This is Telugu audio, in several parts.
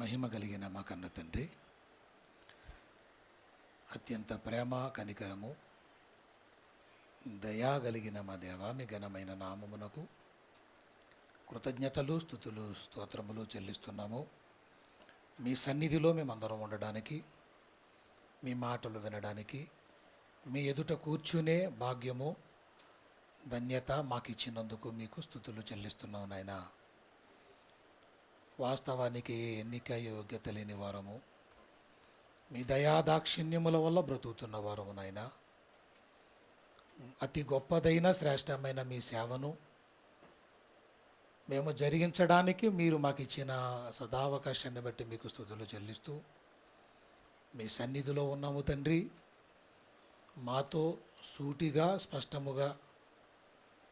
మహిమ కలిగిన మా కన్న తండ్రి, అత్యంత ప్రేమ కనికరము దయా కలిగిన మా దేవ, మీ ఘనమైన నామమునకు కృతజ్ఞతలు స్తుతులు స్తోత్రములు చెల్లిస్తున్నాము. మీ సన్నిధిలో మేమందరం ఉండడానికి, మీ మాటలు వినడానికి, మీ ఎదుట కూర్చునే భాగ్యము ధన్యత మాకు ఇచ్చినందుకు మీకు స్తుతులు చెల్లిస్తున్నాం నాయనా. వాస్తవానికి ఎన్నిక యోగ్యత లేని వారము, మీ దయాదాక్షిణ్యముల వల్ల బ్రతుకుతున్న వారము నాయన. అతి గొప్పదైన శ్రేష్టమైన మీ సేవను మేము జరిగించడానికి మీరు మాకు ఇచ్చిన సదావకాశాన్ని బట్టి మీకు స్తుతులు చెల్లిస్తూ మీ సన్నిధిలో ఉన్నాము తండ్రి. మాతో సూటిగా స్పష్టముగా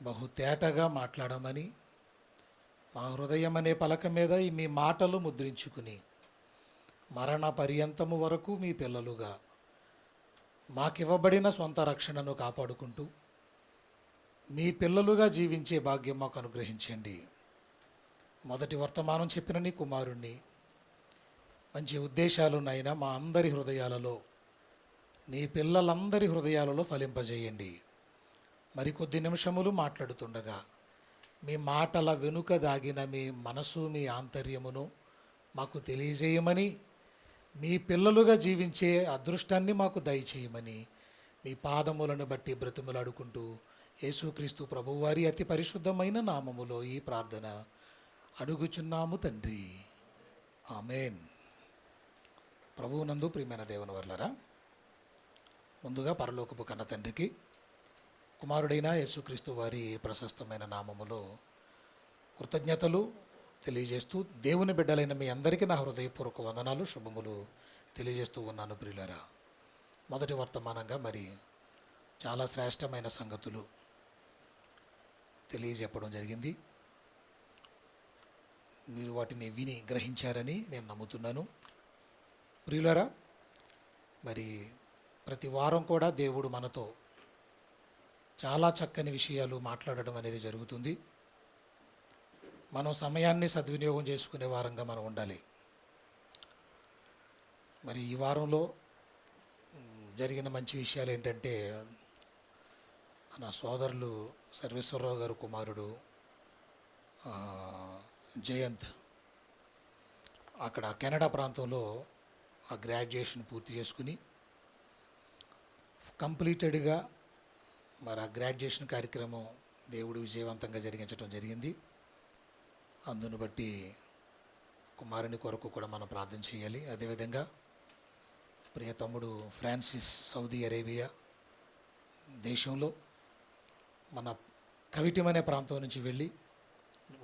బహుతేటగా మాట్లాడమని మా హృదయం అనే పలక మీద మీ మాటలు ముద్రించుకుని మరణ పర్యంతము వరకు మీ పిల్లలుగా మాకివ్వబడిన సొంత రక్షణను కాపాడుకుంటూ మీ పిల్లలుగా జీవించే భాగ్యం మాకు అనుగ్రహించండి. మొదటి వర్తమానం చెప్పిన నీ కుమారుణ్ణి మంచి ఉద్దేశాలునైనా మా అందరి హృదయాలలో, నీ పిల్లలందరి హృదయాలలో ఫలింపజేయండి. మరికొద్ది నిమిషములు మాట్లాడుతుండగా మీ మాటల వెనుక దాగిన మీ మనసు, మీ ఆంతర్యమును మాకు తెలియజేయమని, మీ పిల్లలుగా జీవించే అదృష్టాన్ని మాకు దయచేయమని మీ పాదములను బట్టి బ్రతిమలాడుకుంటూ యేసుక్రీస్తు ప్రభువారి అతి పరిశుద్ధమైన నామములో ఈ ప్రార్థన అడుగుచున్నాము తండ్రి, ఆమేన్. ప్రభువునందు ప్రియమైన దేవుని వర్లరా, ముందుగా పరలోకపు కన్న తండ్రికి కుమారుడైన యేసుక్రీస్తు వారి ప్రశస్తమైన నామములో కృతజ్ఞతలు తెలియజేస్తూ, దేవుని బిడ్డలైన మీ అందరికీ నా హృదయపూర్వక వందనాలు, శుభములు తెలియజేస్తూ ఉన్నాను. ప్రియులారా, మొదటి వర్తమానంగా మరి చాలా శ్రేష్టమైన సంగతులు తెలియజెప్పడం జరిగింది. మీరు వాటిని విని గ్రహించారని నేను నమ్ముతున్నాను. ప్రియులారా, మరి ప్రతి వారం కూడా దేవుడు మనతో చాలా చక్కని విషయాలు మాట్లాడడం అనేది జరుగుతుంది. మనం సమయాన్ని సద్వినియోగం చేసుకునే వారంగా మనం ఉండాలి. మరి ఈ వారంలో జరిగిన మంచి విషయాలు ఏంటంటే, మన సోదరులు సర్వేశ్వరరావు గారు కుమారుడు జయంత్ అక్కడ కెనడా ప్రాంతంలో ఆ గ్రాడ్యుయేషన్ పూర్తి చేసుకుని కంప్లీటెడ్గా మరి ఆ గ్రాడ్యుయేషన్ కార్యక్రమం దేవుడు విజయవంతంగా జరిగించడం జరిగింది. అందును బట్టి కుమారుని కొరకు కూడా మనం ప్రార్థన చేయాలి. అదేవిధంగా ప్రియ తమ్ముడు ఫ్రాన్సిస్ సౌదీ అరేబియా దేశంలో మన కవిటిం అనే ప్రాంతం నుంచి వెళ్ళి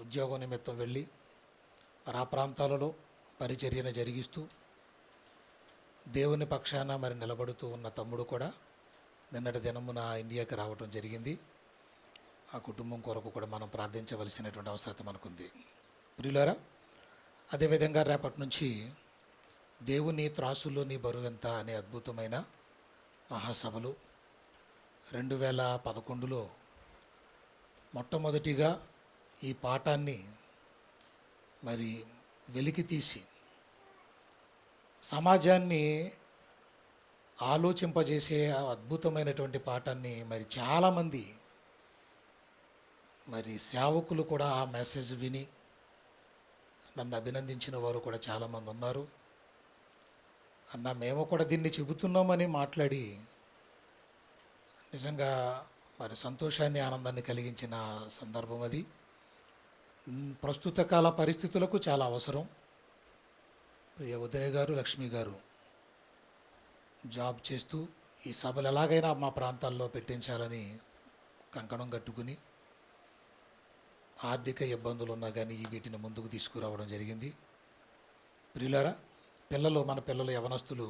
ఉద్యోగం నిమిత్తం వెళ్ళి మరి ఆ ప్రాంతాలలో పరిచర్యను జరిగిస్తూ దేవుని పక్షాన మరి నిలబడుతూ ఉన్న తమ్ముడు కూడా నిన్నటి దినమున ఇండియాకి రావడం జరిగింది. ఆ కుటుంబం కొరకు కూడా మనం ప్రార్థించవలసినటువంటి అవసరం మనకుంది. ప్రియులారా, అదేవిధంగా రేపటి నుంచి దేవుని త్రాసులో నీ బరువెంత అనే అద్భుతమైన మహాసభలు 2011లో మొట్టమొదటిగా ఈ పాఠాన్ని మరి వెలికి తీసి సమాజాన్ని ఆలోచింపజేసే అద్భుతమైనటువంటి పాఠాన్ని మరి చాలామంది మరి సేవకులు కూడా ఆ మెసేజ్ విని నన్ను అభినందించిన వారు కూడా చాలామంది ఉన్నారు. అన్న మేము కూడా దీన్ని చెబుతున్నామని మాట్లాడి నిజంగా మరి సంతోషాన్ని, ఆనందాన్ని కలిగించిన సందర్భం అది. ప్రస్తుత కాల పరిస్థితులకు చాలా అవసరం. ప్రియ ఉదయ్ గారు, లక్ష్మి గారు జాబ్ చేస్తూ ఈ సభలు ఎలాగైనా మా ప్రాంతాల్లో పెట్టించాలని కంకణం కట్టుకుని ఆర్థిక ఇబ్బందులు ఉన్నా కానీ వీటిని ముందుకు తీసుకురావడం జరిగింది. ప్రియులారా, మన పిల్లలు యవనస్తులు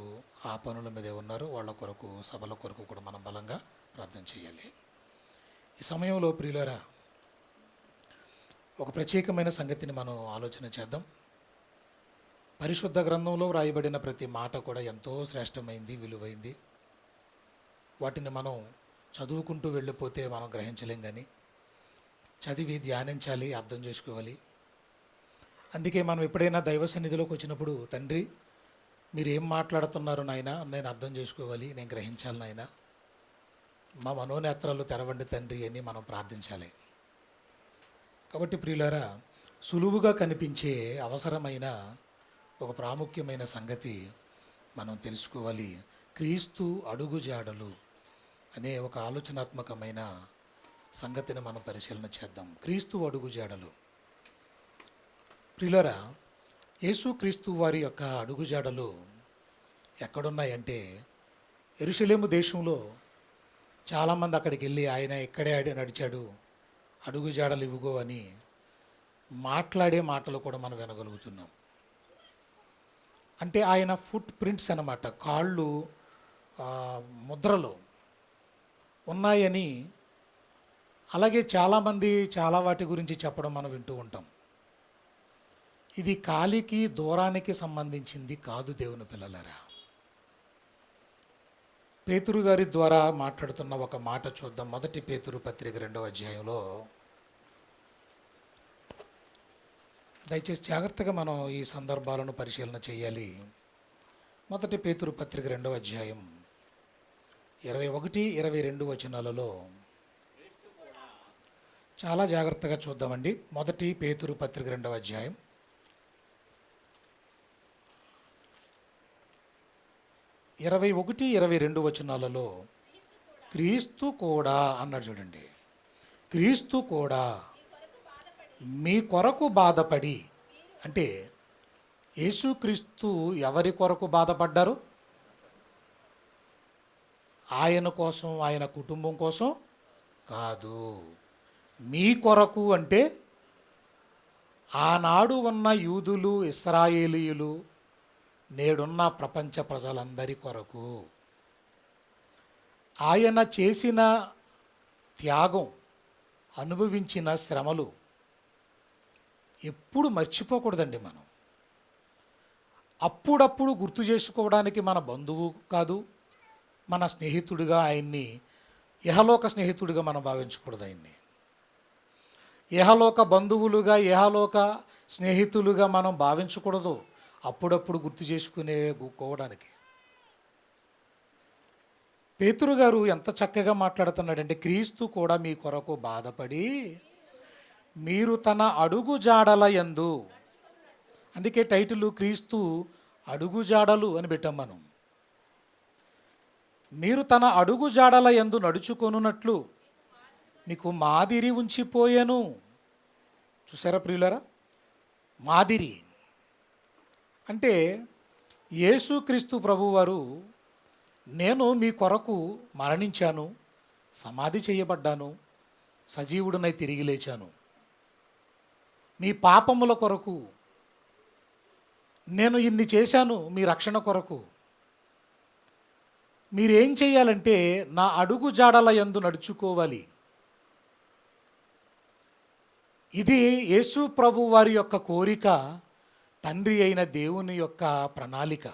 ఆ పనుల మీదే ఉన్నారు. వాళ్ళ కొరకు, సభల కొరకు కూడా మనం బలంగా ప్రార్థన చేయాలి. ఈ సమయంలో ప్రియులారా, ఒక ప్రత్యేకమైన సంగతిని మనం ఆలోచన చేద్దాం. పరిశుద్ధ గ్రంథంలో వ్రాయబడిన ప్రతి మాట కూడా ఎంతో శ్రేష్టమైంది, విలువైంది. వాటిని మనం చదువుకుంటూ వెళ్ళిపోతే మనం గ్రహించలేం, కానీ చదివి ధ్యానించాలి, అర్థం చేసుకోవాలి. అందుకే మనం ఎప్పుడైనా దైవ సన్నిధిలోకి వచ్చినప్పుడు, తండ్రి మీరు ఏం మాట్లాడుతున్నారు నాయన, నేను అర్థం చేసుకోవాలి, నేను గ్రహించాలి నాయన, మా మనోనేత్రాలు తెరవండి తండ్రి అని మనం ప్రార్థించాలి. కాబట్టి ప్రియులారా, సులువుగా కనిపించే అవసరమైన ఒక ప్రాముఖ్యమైన సంగతి మనం తెలుసుకోవాలి. క్రీస్తు అడుగుజాడలు అనే ఒక ఆలోచనాత్మకమైన సంగతిని మనం పరిశీలన చేద్దాం. క్రీస్తు అడుగుజాడలు. ప్రియులారా, యేసుక్రీస్తు వారి యొక్క అడుగుజాడలు ఎక్కడున్నాయంటే, యెరూషలేము దేశంలో చాలామంది అక్కడికి వెళ్ళి ఆయన ఇక్కడే నడిచాడు, అడుగుజాడలు ఇవ్వుగో అని మాట్లాడే మాటలు కూడా మనం వినగలుగుతున్నాం. అంటే ఆయన ఫుట్ ప్రింట్స్ అన్నమాట, కాళ్ళు ముద్రలు ఉన్నాయని, అలాగే చాలామంది చాలా వాటి గురించి చెప్పడం మనం వింటూ ఉంటాం. ఇది కాలికి దూరానికి సంబంధించింది కాదు దేవుని పిల్లలారా. పేతురు గారి ద్వారా మాట్లాడుతున్న ఒక మాట చూద్దాం. మొదటి పేతురు పత్రిక 2వ అధ్యాయంలో, దయచేసి జాగ్రత్తగా మనం ఈ సందర్భాలను పరిశీలన చేయాలి. మొదటి పేతురు పత్రిక 2వ అధ్యాయం 21, 22 వచనాలలో చాలా జాగ్రత్తగా చూద్దామండి. మొదటి పేతురు పత్రిక 2వ అధ్యాయం 21, 22 వచనాలలో క్రీస్తు కూడా అన్నాడు చూడండి. క్రీస్తు కూడా మీ కొరకు బాధపడి, అంటే యేసుక్రీస్తు ఎవరి కొరకు బాధపడ్డారు? ఆయన కోసం, ఆయన కుటుంబం కోసం కాదు. మీ కొరకు అంటే ఆనాడు ఉన్న యూదులు, ఇశ్రాయేలీయులు, నేడున్న ప్రపంచ ప్రజలందరి కొరకు. ఆయన చేసిన త్యాగం, అనుభవించిన శ్రమలు ఎప్పుడు మర్చిపోకూడదండి మనం. అప్పుడప్పుడు గుర్తు చేసుకోవడానికి మన బంధువు కాదు, మన స్నేహితుడిగా ఆయన్ని, ఇహలోక స్నేహితుడిగా మనం భావించకూడదు ఆయన్ని. ఇహలోక బంధువులుగా, ఇహలోక స్నేహితులుగా మనం భావించకూడదు, అప్పుడప్పుడు గుర్తు చేసుకోవడానికి. పేతురు గారు ఎంత చక్కగా మాట్లాడుతున్నాడంటే, క్రీస్తు కూడా మీ కొరకు బాధపడి మీరు తన అడుగు జాడల యందు, అందుకే టైటిల్ క్రీస్తు అడుగు జాడలు అని పెట్టాం మనం. మీరు తన అడుగు జాడల యందు నడుచుకొనున్నట్లు మీకు మాదిరి ఉంచిపోయాను. చూసారా ప్రియులారా, మాదిరి అంటే యేసుక్రీస్తు ప్రభువారు, నేను మీ కొరకు మరణించాను, సమాధి చేయబడ్డాను, సజీవుడినై తిరిగి లేచాను, మీ పాపముల కొరకు నేను ఇన్ని చేశాను, మీ రక్షణ కొరకు. మీరేం చేయాలంటే నా అడుగు జాడల యందు నడుచుకోవాలి. ఇది యేసు ప్రభు వారి యొక్క కోరిక, తండ్రి అయిన దేవుని యొక్క ప్రణాళిక.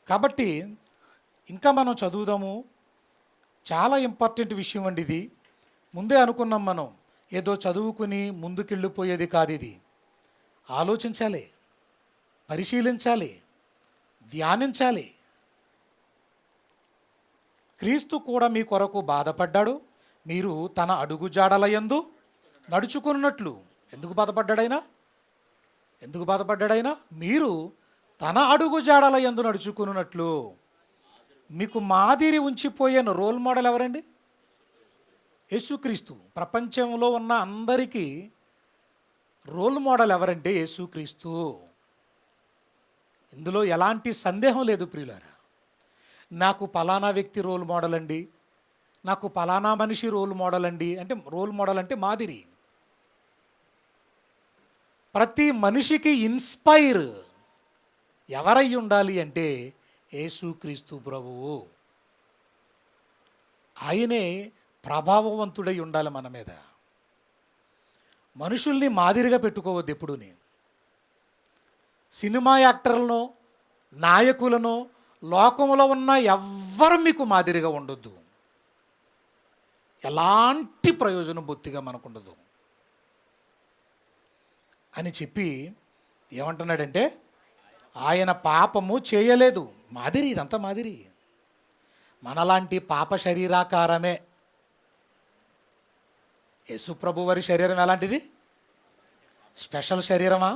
కాబట్టి ఇంకా మనం చదువుదాము. చాలా ఇంపార్టెంట్ విషయం అండి ఇది. ముందే అనుకున్నాం మనం, ఏదో చదువుకుని ముందుకెళ్ళిపోయేది కాదు ఇది. ఆలోచించాలి, పరిశీలించాలి, ధ్యానించాలి. క్రీస్తు కూడా మీ కొరకు బాధపడ్డాడు, మీరు తన అడుగు జాడల యందు నడుచుకున్నట్లు. ఎందుకు బాధపడ్డాడైనా? మీరు తన అడుగు జాడల యందు నడుచుకున్నట్లు మీకు మాదిరి ఉంచిపోయాను. రోల్ మోడల్ ఎవరండి? యేసుక్రీస్తు. ప్రపంచంలో ఉన్న అందరికీ రోల్ మోడల్ ఎవరంటే యేసుక్రీస్తు. ఇందులో ఎలాంటి సందేహం లేదు ప్రియులారా. నాకు పలానా వ్యక్తి రోల్ మోడల్ అండి, నాకు పలానా మనిషి రోల్ మోడల్ అండి అంటే, రోల్ మోడల్ అంటే మాదిరి. ప్రతి మనిషికి ఇన్స్పైర్ ఎవరై ఉండాలి అంటే యేసుక్రీస్తు ప్రభువు. ఆయనే ప్రభావవంతుడై ఉండాలి మన మీద. మనుషుల్ని మాదిరిగా పెట్టుకోవద్దు ఎప్పుడూని. సినిమా యాక్టర్లను, నాయకులను, లోకంలో ఉన్న ఎవ్వరు మీకు మాదిరిగా ఉండొద్దు. ఎలాంటి ప్రయోజనం బొత్తిగా మనకుండదు. అని చెప్పి ఏమంటున్నాడంటే ఆయన పాపము చేయలేదు. మాదిరి, ఇదంతా మాదిరి. మనలాంటి పాప శరీరాకారమే. యేసుప్రభు వారి శరీరం ఎలాంటిది? స్పెషల్ శరీరమా?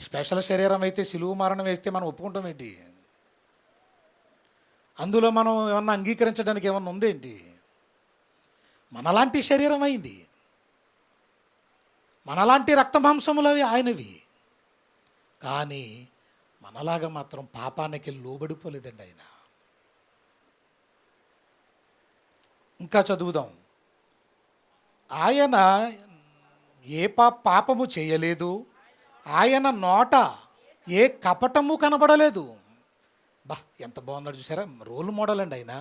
స్పెషల్ శరీరం అయితే సిలువ మరణం వేస్తే మనం ఒప్పుకుంటాం ఏంటి? అందులో మనం ఏమన్నా అంగీకరించడానికి ఏమన్నా ఉందేంటి? మనలాంటి శరీరం అయింది, మనలాంటి రక్తమాంసములవి ఆయనవి. కానీ మనలాగా మాత్రం పాపానికి లోబడిపోలేదండి ఆయన. ఇంకా చదువుదాం. ఆయన ఏ పాపము చేయలేదు, ఆయన నోట ఏ కపటము కనబడలేదు. బా, ఎంత బాగున్నాడు చూసారా! రోల్ మోడల్ అండి ఆయన.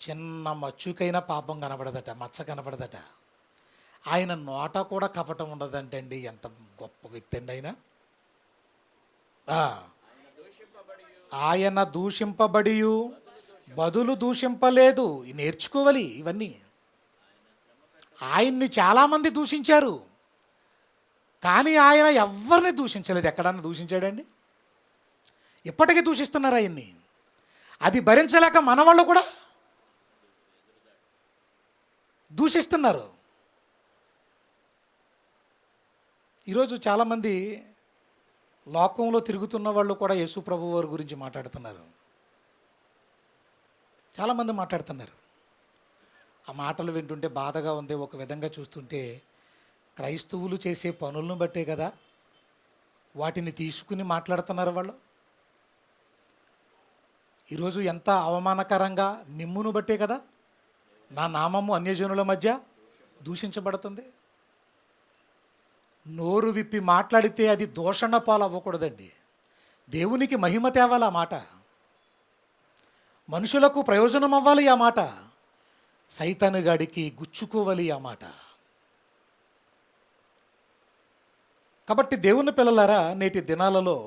చిన్న మచ్చుకైనా పాపం కనబడదట, మచ్చ కనబడదట. ఆయన నోట కూడా కపటం ఉండదంటండి. ఎంత గొప్ప వ్యక్తి అండి ఆయన. ఆయన దూషింపబడి బదులు దూషింపలేదు. నేర్చుకోవాలి ఇవన్నీ. ఆయన్ని చాలామంది దూషించారు, కానీ ఆయన ఎవరిని దూషించలేదు. ఎక్కడన్నా దూషించాడండి? ఇప్పటికీ దూషిస్తున్నారు ఆయన్ని. అది భరించలేక మన వాళ్ళు కూడా దూషిస్తున్నారు. ఈరోజు చాలామంది లోకంలో తిరుగుతున్న వాళ్ళు కూడా యేసు ప్రభు వారి గురించి మాట్లాడుతున్నారు. చాలామంది మాట్లాడుతున్నారు. ఆ మాటలు వింటుంటే బాధగా ఉంది. ఒక విధంగా చూస్తుంటే క్రైస్తవులు చేసే పనులను బట్టే కదా వాటిని తీసుకుని మాట్లాడుతున్నారు వాళ్ళు. ఈరోజు ఎంత అవమానకరంగా మిమ్మును బట్టే కదా నా నామము అన్యజనుల మధ్య దూషించబడుతుంది. నోరు విప్పి మాట్లాడితే అది దూషణ పాలు అవ్వకూడదండి. దేవునికి మహిమ తేవాలి ఆ మాట, మనుషులకు ప్రయోజనం అవ్వాలి ఆ మాట, సైతానుగాడికి గుచ్చుకోవాలి ఆ మాట. కాబట్టి దేవుని పిల్లలారా, నేటి దినాలలో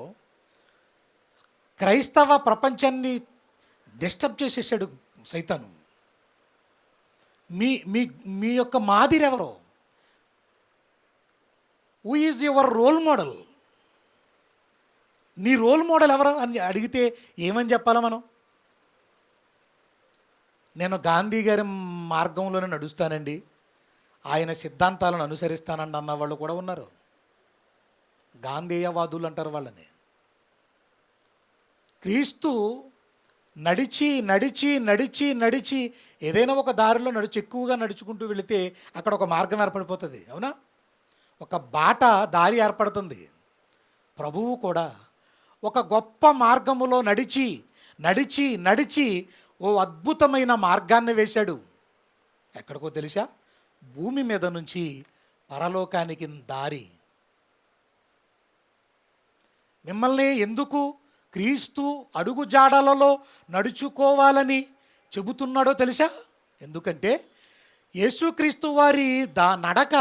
క్రైస్తవ ప్రపంచాన్ని డిస్టర్బ్ చేసేసాడు సైతాను. మీ మీ మీ యొక్క మాదిరి ఎవరో? Who is your role model? నీ రోల్ మోడల్ ఎవరు అని అడిగితే ఏమని చెప్పాలా మనం? నేను గాంధీ గారి మార్గంలోనే నడుస్తానండి, ఆయన సిద్ధాంతాలను అనుసరిస్తానండి అన్న వాళ్ళు కూడా ఉన్నారు. గాంధేయవాదులు అంటారు వాళ్ళని. క్రీస్తు నడిచి నడిచి నడిచి నడిచి ఏదైనా ఒక దారిలో ఎక్కువగా నడుచుకుంటూ వెళితే అక్కడ ఒక మార్గం ఏర్పడిపోతుంది. అవునా? ఒక బాట, దారి ఏర్పడుతుంది. ప్రభువు కూడా ఒక గొప్ప మార్గములో నడిచి నడిచి నడిచి ఓ అద్భుతమైన మార్గాన్ని వేశాడు. ఎక్కడికో తెలుసా? భూమి మీద నుంచి పరలోకానికి దారి. మిమ్మల్ని ఎందుకు క్రీస్తు అడుగు జాడలలో నడుచుకోవాలని చెబుతున్నాడో తెలుసా? ఎందుకంటే యేసుక్రీస్తు వారి నడక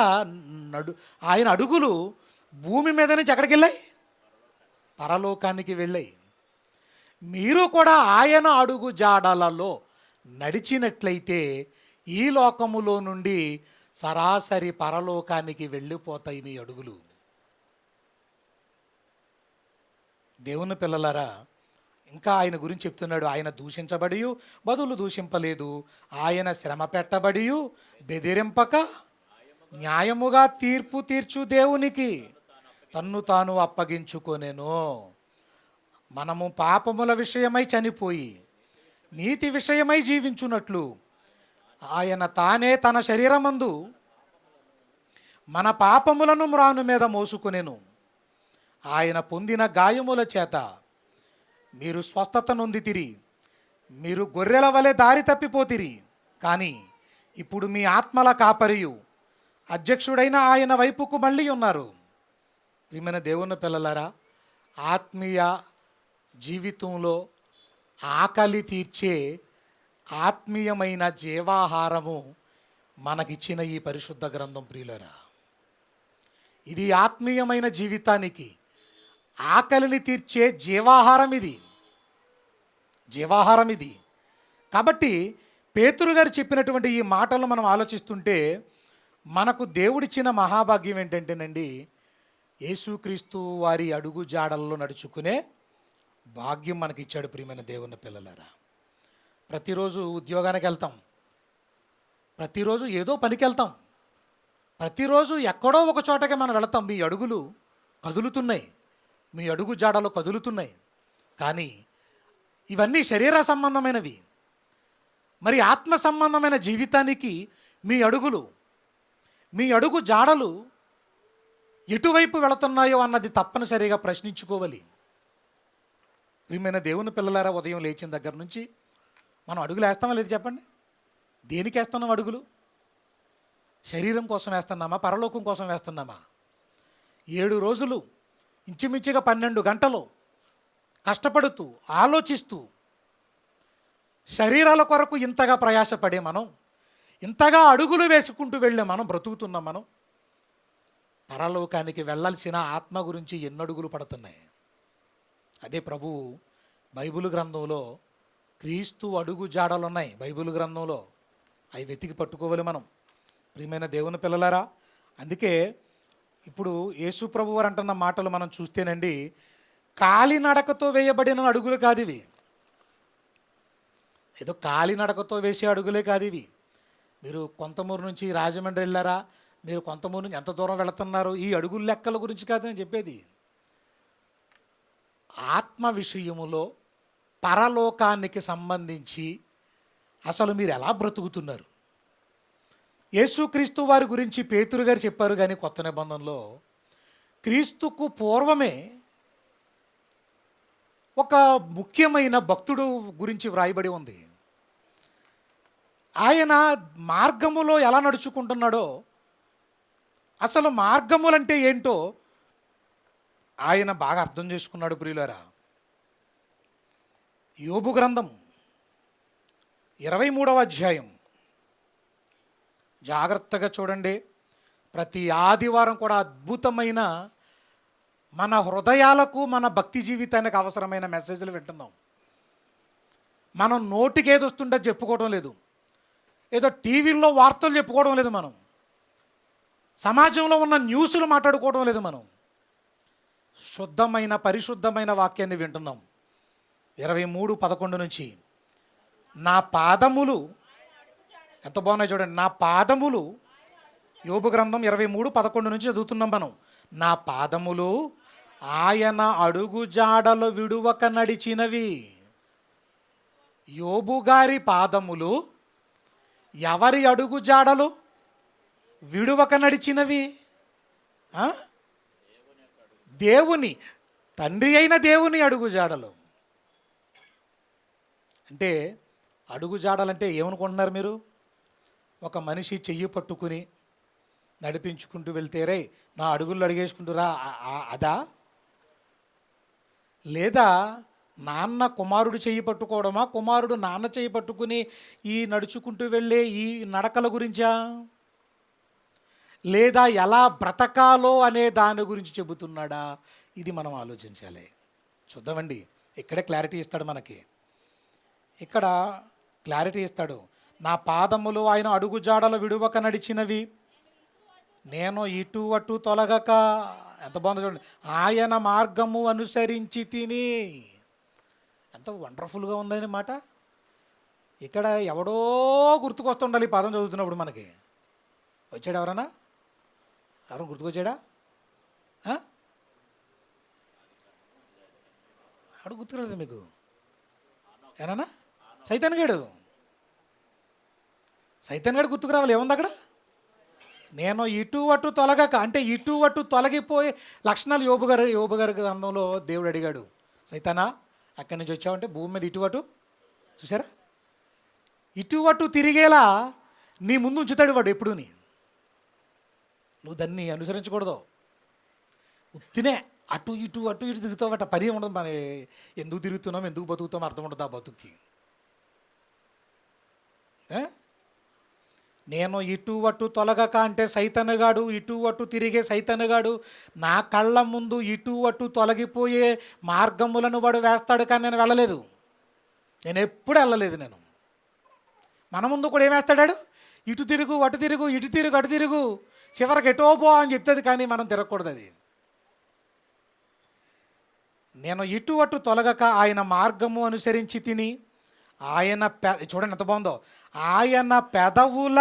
ఆయన అడుగులు భూమి మీద నుంచి ఎక్కడికి వెళ్ళాయి? పరలోకానికి వెళ్ళాయి. మీరు కూడా ఆయన అడుగు జాడలలో నడిచినట్లయితే ఈ లోకములో నుండి సరాసరి పరలోకానికి వెళ్ళిపోతాయి మీ అడుగులు. దేవుని పిల్లలారా, ఇంకా ఆయన గురించి చెప్తున్నాడు. ఆయన దూషించబడి బదులు దూషింపలేదు, ఆయన శ్రమ పెట్టబడి బెదిరింపక న్యాయముగా తీర్పు తీర్చు దేవునికి తన్ను తాను అప్పగించుకొనెను. మనము పాపముల విషయమై చనిపోయి నీతి విషయమై జీవించున్నట్లు ఆయన తానే తన శరీరమందు మన పాపములను మ్రాను మీద మోసుకొనెను. ఆయన పొందిన గాయముల చేత మీరు స్వస్థత నొందితిరి. మీరు గొర్రెల వలె దారి తప్పిపోతిరి, కానీ ఇప్పుడు మీ ఆత్మల కాపరియు అధ్యక్షుడైన ఆయన వైపుకు మళ్ళీ ఉన్నారు. ప్రియమైన దేవుని పిల్లలారా, ఆత్మీయ జీవితంలో ఆకలి తీర్చే ఆత్మీయమైన జీవాహారము మనకిచ్చిన ఈ పరిశుద్ధ గ్రంథం. ప్రియులరా, ఇది ఆత్మీయమైన జీవితానికి ఆకలిని తీర్చే జీవాహారం ఇది. కాబట్టి పేతురు గారు చెప్పినటువంటి ఈ మాటలు మనం ఆలోచిస్తుంటే మనకు దేవుడిచ్చిన మహాభాగ్యం ఏంటంటేనండి, యేసుక్రీస్తు వారి అడుగు జాడల్లో నడుచుకునే భాగ్యం మనకిచ్చాడు. ప్రియమైన దేవుని పిల్లలారా, ప్రతిరోజు ఉద్యోగానికి వెళ్తాం, ప్రతిరోజు ఏదో పనికి వెళ్తాం, ప్రతిరోజు ఎక్కడో ఒక చోటకి మనం వెళతాం. మీ అడుగులు కదులుతున్నాయి, మీ అడుగు జాడలు కదులుతున్నాయి. కానీ ఇవన్నీ శరీర సంబంధమైనవి. మరి ఆత్మ సంబంధమైన జీవితానికి మీ అడుగులు, మీ అడుగు జాడలు ఎటువైపు వెళుతున్నాయో అన్నది తప్పనిసరిగా ప్రశ్నించుకోవాలి. ప్రియమైన దేవుని పిల్లలారా, ఉదయం లేచిన దగ్గర నుంచి మనం అడుగులు వేస్తామా లేదు చెప్పండి? దేనికి వేస్తున్నాం అడుగులు? శరీరం కోసం వేస్తున్నామా, పరలోకం కోసం వేస్తున్నామా? 7 రోజులు ఇంచుమించుగా 12 గంటలు కష్టపడుతూ ఆలోచిస్తూ శరీరాల కొరకు ఇంతగా ప్రయాసపడే మనం, ఇంతగా అడుగులు వేసుకుంటూ వెళ్ళే మనం బ్రతుకుతున్నాం. మనం పరలోకానికి వెళ్ళాల్సిన ఆత్మ గురించి ఎన్ని అడుగులు పడుతున్నాయి? అదే ప్రభువు బైబిల్ గ్రంథంలో క్రీస్తు అడుగు జాడలు ఉన్నాయి. బైబిల్ గ్రంథంలో అవి వెతికి పట్టుకోవాలి మనం. ప్రియమైన దేవుని పిల్లలారా, అందుకే ఇప్పుడు యేసు ప్రభు వారు అంటున్న మాటలు మనం చూస్తేనండి, కాలినడకతో వేయబడిన అడుగులు కాదు ఇవి. ఏదో కాలినడకతో వేసే అడుగులే కాదు ఇవి. మీరు కొంతమూరు నుంచి రాజమండ్రి వెళ్ళారా, మీరు కొంతమూరు నుంచి ఎంత దూరం వెళుతున్నారు, ఈ అడుగుల లెక్కల గురించి కాదు నేను చెప్పేది. ఆత్మ విషయములో పరలోకానికి సంబంధించి అసలు మీరు ఎలా బ్రతుకుతున్నారు? యేసుక్రీస్తు వారి గురించి పేతురు గారు చెప్పారు. కానీ కొత్త నిబంధనలో క్రీస్తుకు పూర్వమే ఒక ముఖ్యమైన భక్తుడు గురించి వ్రాయబడి ఉంది. ఆయన మార్గములో ఎలా నడుచుకుంటున్నాడో, అసలు మార్గములంటే ఏంటో ఆయన బాగా అర్థం చేసుకున్నాడు. ప్రియులారా, యోబు గ్రంథం 23వ అధ్యాయం జాగ్రత్తగా చూడండి. ప్రతి ఆదివారం కూడా అద్భుతమైన మన హృదయాలకు, మన భక్తి జీవితానికి అవసరమైన మెసేజ్లు వింటున్నాం. మనం నోటికి ఏది వస్తుంటే చెప్పుకోవడం లేదు, ఏదో టీవీల్లో వార్తలు చెప్పుకోవడం లేదు, మనం సమాజంలో ఉన్న న్యూస్లు మాట్లాడుకోవడం లేదు. మనం శుద్ధమైన పరిశుద్ధమైన వాక్యాన్ని వింటున్నాం. 23:11 నుంచి, నా పాదములు ఎంత బాగున్నాయి చూడండి. నా పాదములు, యోబు గ్రంథం 23:11 నుంచి చదువుతున్నాం మనం. నా పాదములు ఆయన అడుగు జాడలు విడువక నడిచినవి. యోబు గారి పాదములు ఎవరి అడుగు జాడలు విడువక నడిచినవి? దేవుని, తండ్రి అయిన దేవుని అడుగు జాడలు. అంటే అడుగు జాడలంటే ఏమనుకుంటున్నారు మీరు? ఒక మనిషి చెయ్యి పట్టుకుని నడిపించుకుంటూ వెళ్తే, రే నా అడుగుల్లో అడిగేసుకుంటురా, అదా? లేదా నాన్న కుమారుడు చెయ్యి పట్టుకోవడమా, కుమారుడు నాన్న చెయ్యి పట్టుకుని ఈ నడుచుకుంటూ వెళ్ళే ఈ నడకల గురించా? లేదా ఎలా బ్రతకాలో అనే దాని గురించి చెబుతున్నాడా? ఇది మనం ఆలోచించాలి. చూద్దామండి, ఇక్కడే క్లారిటీ ఇస్తాడు మనకి. ఇక్కడ క్లారిటీ ఇస్తాడు. నా పాదములు ఆయన అడుగు జాడలు విడువక నడిచినవి, నేను ఇటు అటు తొలగక. ఎంత బాగుందో చూడండి. ఆయన మార్గము అనుసరించి తిని. ఎంత వండర్ఫుల్గా ఉందని మాట. ఇక్కడ ఎవడో గుర్తుకొస్తుండాలి ఈ పదం చదువుతున్నప్పుడు మనకి. వచ్చాడు ఎవరన్నా? ఎవరు గుర్తుకొచ్చాడా? ఎవడు గుర్తుకురాలేదు మీకు? ఏనా? సైతాన్ గాడు గుర్తుకు రావాలి. ఏముంది అక్కడ? నేను ఇటు అటు తొలగక, అంటే ఇటు అటు తొలగిపోయే లక్షణాలు యోబు గారి గ్రంథంలో దేవుడు అడిగాడు. సైతానా, అక్కడి నుంచి వచ్చావంటే భూమి మీద ఇటు అటు, చూసారా, ఇటు అటు తిరిగేలా నీ ముందు ఉంచుతాడు వాడు ఎప్పుడు. నువ్వు దాన్ని అనుసరించకూడదు. ఉత్తినే అటు ఇటు తిరుగుతావట. పని ఉండదు. మన ఎందుకు తిరుగుతున్నాం, ఎందుకు బతుకుతాం అర్థం ఉండదు ఆ బతుక్కి. నేను ఇటు అటు తొలగక అంటే సైతనగాడు, ఇటు అటు తిరిగే సైతనగాడు నా కళ్ళ ముందు ఇటు అటు తొలగిపోయే మార్గములను వాడు వేస్తాడు. కానీ నేను వెళ్ళలేదు, నేను ఎప్పుడు వెళ్ళలేదు. నేను మన ముందు కూడా ఏం వేస్తాడాడు? ఇటు తిరుగు, అటు తిరుగు, ఇటు తిరుగు, అటు తిరుగు, చివరికి ఎటో పో అని చెప్తుంది. కానీ మనం తిరగకూడదు. అది నేను ఇటు అటు తొలగక ఆయన మార్గము అనుసరించి తిని ఆయన చూడండి ఎంత బాగుందో, ఆయన పెదవుల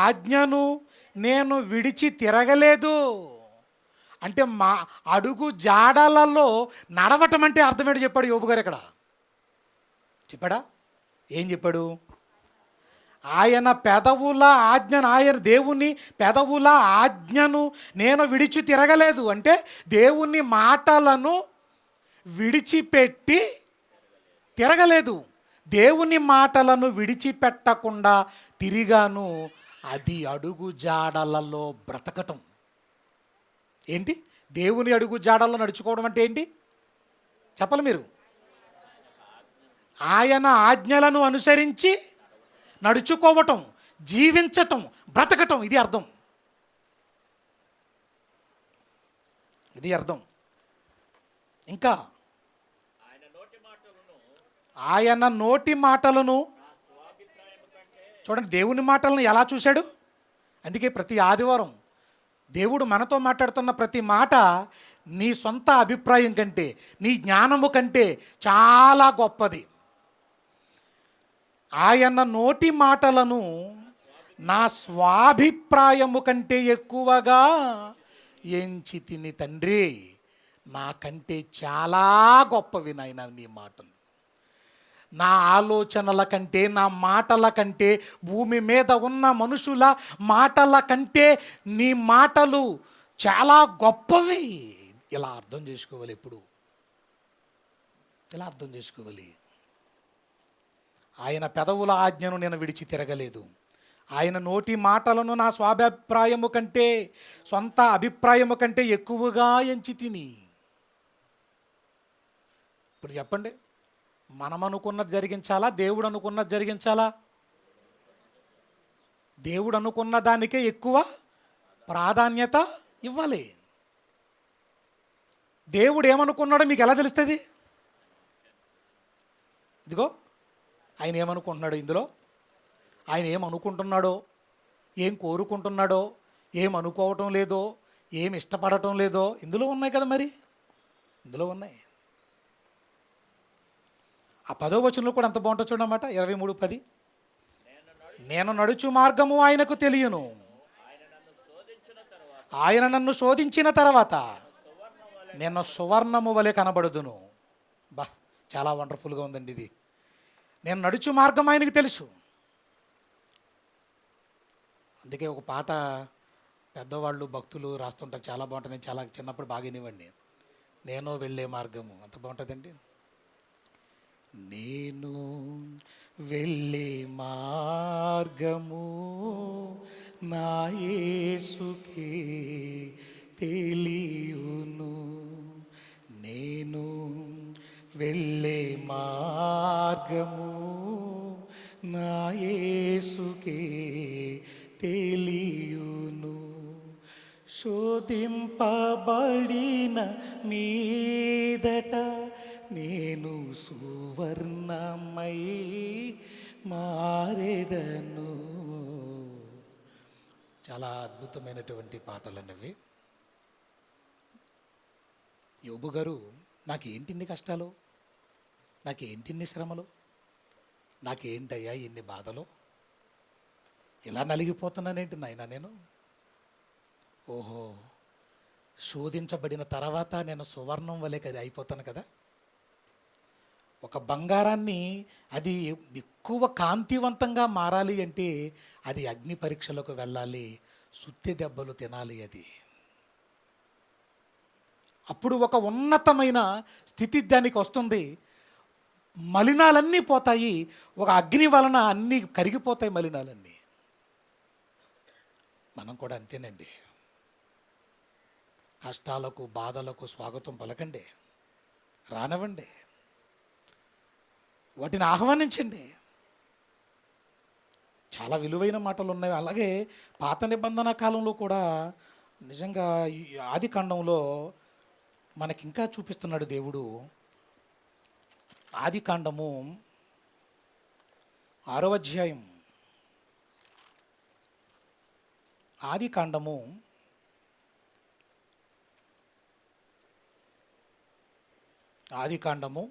ఆజ్ఞను నేను విడిచి తిరగలేదు. అంటే మా అడుగు జాడలలో నడవటం అంటే అర్థం ఏంటి చెప్పాడు యోబు గారు ఇక్కడ? చెప్పాడా? ఏం చెప్పాడు? ఆయన పెదవుల ఆజ్ఞను, ఆయన దేవుని పెదవుల ఆజ్ఞను నేను విడిచి తిరగలేదు. అంటే దేవుని మాటలను విడిచిపెట్టి తిరగలేదు, దేవుని మాటలను విడిచిపెట్టకుండా తిరిగాను. అది అడుగు జాడలలో బ్రతకటం. ఏంటి దేవుని అడుగు జాడల్లో నడుచుకోవడం అంటే ఏంటి చెప్పాలి మీరు? ఆయన ఆజ్ఞలను అనుసరించి నడుచుకోవటం, జీవించటం, బ్రతకటం, ఇది అర్థం. ఇది అర్థం. ఇంకా ఆయన నోటి మాటలను చూడండి, దేవుని మాటలను ఎలా చూశాడు. అందుకే ప్రతి ఆదివారం దేవుడు మనతో మాట్లాడుతున్న ప్రతి మాట నీ సొంత అభిప్రాయం కంటే, నీ జ్ఞానము కంటే చాలా గొప్పది. ఆయన నోటి మాటలను నా స్వాభిప్రాయము కంటే ఎక్కువగా ఎంచి తిని తండ్రి, నాకంటే చాలా గొప్పవి నాయన నీ మాటలు. నా ఆలోచనల కంటే, నా మాటల కంటే, భూమి మీద ఉన్న మనుషుల మాటల కంటే నీ మాటలు చాలా గొప్పవి. ఇలా అర్థం చేసుకోవాలి. ఎప్పుడు ఇలా అర్థం చేసుకోవాలి. ఆయన పెదవుల ఆజ్ఞను నేను విడిచి తిరగలేదు, ఆయన నోటి మాటలను నా స్వాభిప్రాయము కంటే, సొంత అభిప్రాయము కంటే ఎక్కువగా ఎంచి తిని. ఇప్పుడు చెప్పండి, మనం అనుకున్నది జరిగించాలా, దేవుడు అనుకున్నది జరిగించాలా? దేవుడు అనుకున్న దానికే ఎక్కువ ప్రాధాన్యత ఇవ్వాలి. దేవుడు ఏమనుకున్నాడో మీకు ఎలా తెలుస్తుంది? ఇదిగో ఆయన ఏమనుకుంటున్నాడో, ఇందులో ఆయన ఏమనుకుంటున్నాడో, ఏం కోరుకుంటున్నాడో, ఏం అనుకోవటం లేదో, ఏం ఇష్టపడటం లేదో ఇందులో ఉన్నాయి కదా. మరి ఇందులో ఉన్నాయి. ఆ 10వ వచనంలో కూడా అంత బాగుంటుంది చూడన్నమాట. 23:10, నేను నడుచు మార్గము ఆయనకు తెలియను, ఆయన నన్ను శోధించిన తర్వాత నేను సువర్ణము వలె కనబడుదును. బా, చాలా వండర్ఫుల్గా ఉందండి ఇది. నేను నడుచు మార్గం ఆయనకు తెలుసు. అందుకే ఒక పాట పెద్దవాళ్ళు భక్తులు రాస్తుంటారు, చాలా బాగుంటుంది. నేను చాలా చిన్నప్పుడు బాగా వినేవాడిని. నేను వెళ్ళే మార్గము అంత బాగుంటుందండి. నేను వెళ్ళే మార్గము నా యేసుకే తెలియును, నేను వెళ్ళే మార్గము నా యేసుకే తెలియును, శోధింపబడిన మీదట నేను సువర్ణమై మారెదను. చాలా అద్భుతమైనటువంటి పాటలన్నవి. యోబు గారు, నాకేంటిన్ని కష్టాలు, నాకేంటిన్ని శ్రమలు, నాకేంటయ్యా ఇన్ని బాధలు, ఇలా నలిగిపోతున్నానేంటి నాయనా నేను? ఓహో, శోధించబడిన తర్వాత నేను సువర్ణం వలె కదా అయిపోతాను కదా. ఒక బంగారాన్ని అది ఎక్కువ కాంతివంతంగా మారాలి అంటే అది అగ్ని పరీక్షలకు వెళ్ళాలి, సుత్తి దెబ్బలు తినాలి. అది అప్పుడు ఒక ఉన్నతమైన స్థితి దానికి వస్తుంది. మలినాలన్నీ పోతాయి, ఒక అగ్ని వలన అన్నీ కరిగిపోతాయి మలినాలన్నీ. మనం కూడా అంతేనండి. కష్టాలకు బాధలకు స్వాగతం పలకండి, రానివ్వండి, వాటిని ఆహ్వానించండి. చాలా విలువైన మాటలు ఉన్నాయి. అలాగే పాత నిబంధన కాలంలో కూడా నిజంగా ఈ ఆది కాండంలో మనకి ఇంకా చూపిస్తున్నాడు దేవుడు. ఆది కాండము 6వ అధ్యాయం, ఆది కాండము ఆది కాండము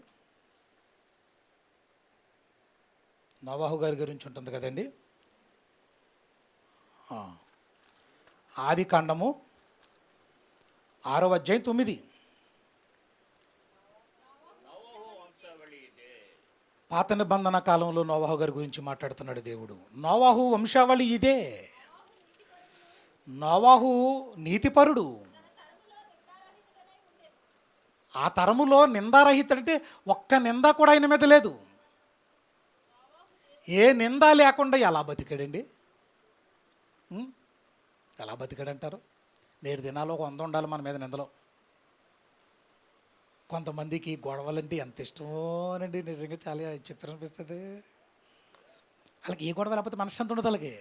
నోవాహు గారి గురించి ఉంటుంది కదండి. ఆది కాండము 6వ అధ్యాయం 9. పాత నిబంధన కాలంలో నోవాహు గారి గురించి మాట్లాడుతున్నాడు దేవుడు. నోవాహు వంశావళి ఇదే. నోవాహు నీతిపరుడు. ఆ తరములో నిందారహితుడంటే ఒక్క నింద కూడా ఆయన మీద లేదు. ఏ నింద లేకుండా ఎలా బతికాడండి? ఎలా బతికాడంటారు? నేడు దినాల్లో ఒక 100 ఉండాలి మన మీద నిందలో. కొంతమందికి గొడవలంటే ఎంత ఇష్టమోనండి, నిజంగా చాలా చిత్రం అనిపిస్తుంది. వాళ్ళకి ఏ గొడవ లేకపోతే మనశ్శాంతి ఉండదు వాళ్ళకి.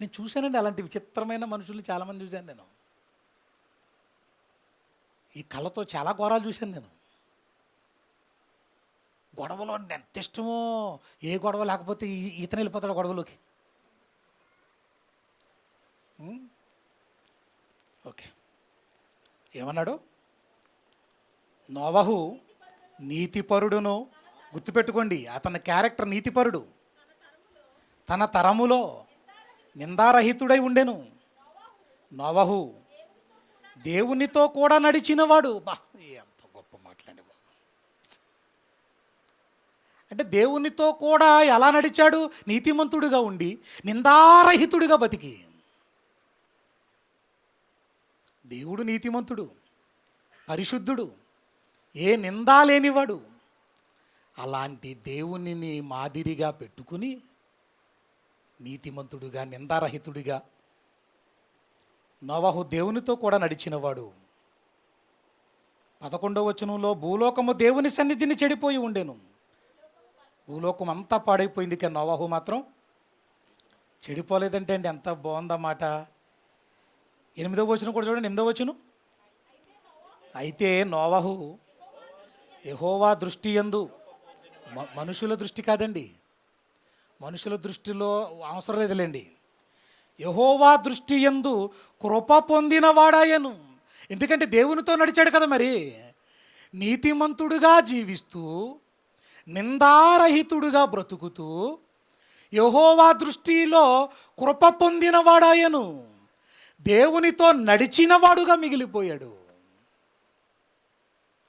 నేను చూశానండి అలాంటి విచిత్రమైన మనుషుల్ని చాలామంది చూశాను నేను. ఈ కళ్ళతో చాలా ఘోరాలు చూశాను నేను. గొడవలో ఎంత ఇష్టమో, ఏ గొడవ లేకపోతే ఈతను వెళ్ళిపోతాడు గొడవలోకి. ఓకే, ఏమన్నాడు? నోవహు నీతిపరుడును. గుర్తుపెట్టుకోండి, అతని క్యారెక్టర్ నీతిపరుడు. తన తరములో నిందారహితుడై ఉండెను. నోవహు దేవునితో కూడా నడిచినవాడు. ఎంత గొప్ప మాట్లాడి బాబు. అంటే దేవునితో కూడా ఎలా నడిచాడు? నీతిమంతుడుగా ఉండి నిందారహితుడిగా బతికి. దేవుడు నీతిమంతుడు, పరిశుద్ధుడు, ఏ నిందా లేనివాడు. అలాంటి దేవునిని మాదిరిగా పెట్టుకుని నీతిమంతుడుగా నిందారహితుడిగా నోవహు దేవునితో కూడా నడిచినవాడు. 11వ వచనంలో భూలోకము దేవుని సన్నిధిని చెడిపోయి ఉండెను. భూలోకం అంతా పాడైపోయింది, కానీ నోవహు మాత్రం చెడిపోలేదంటే అండి ఎంత బాగుందన్నమాట. 8వ వచనం కూడా చూడండి. 8వ వచనం, అయితే నోవహు యెహోవా దృష్టి యందు, మనుషుల దృష్టి కాదండి, మనుషుల దృష్టిలో అవసరం లేదులేండి, యెహోవా దృష్టి యందు కృప పొందినవాడాయను. ఎందుకంటే దేవునితో నడిచాడు కదా. మరి నీతిమంతుడుగా జీవిస్తూ నిందారహితుడుగా బ్రతుకుతూ యెహోవా దృష్టిలో కృప పొందినవాడాయను. దేవునితో నడిచినవాడుగా మిగిలిపోయాడు.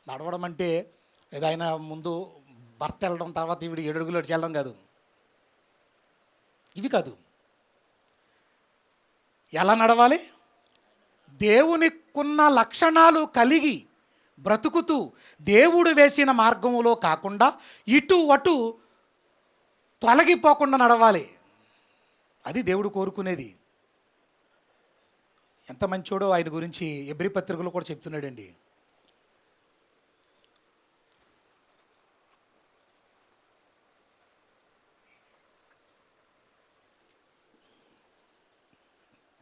నడవడం అంటే ఏదో ఆయన ముందు భర్త వెళ్ళడం, తర్వాత ఈవిడ 7 అడుగులు వెళ్ళడం కాదు. ఇవి కాదు. ఎలా నడవాలి? దేవునికున్న లక్షణాలు కలిగి బ్రతుకుతూ దేవుడు వేసిన మార్గంలో కాకుండా ఇటు అటు తొలగిపోకుండా నడవాలి. అది దేవుడు కోరుకునేది. ఎంత మంచోడో ఆయన గురించి ఎబ్రీ పత్రికలో కూడా చెప్తున్నాడండి.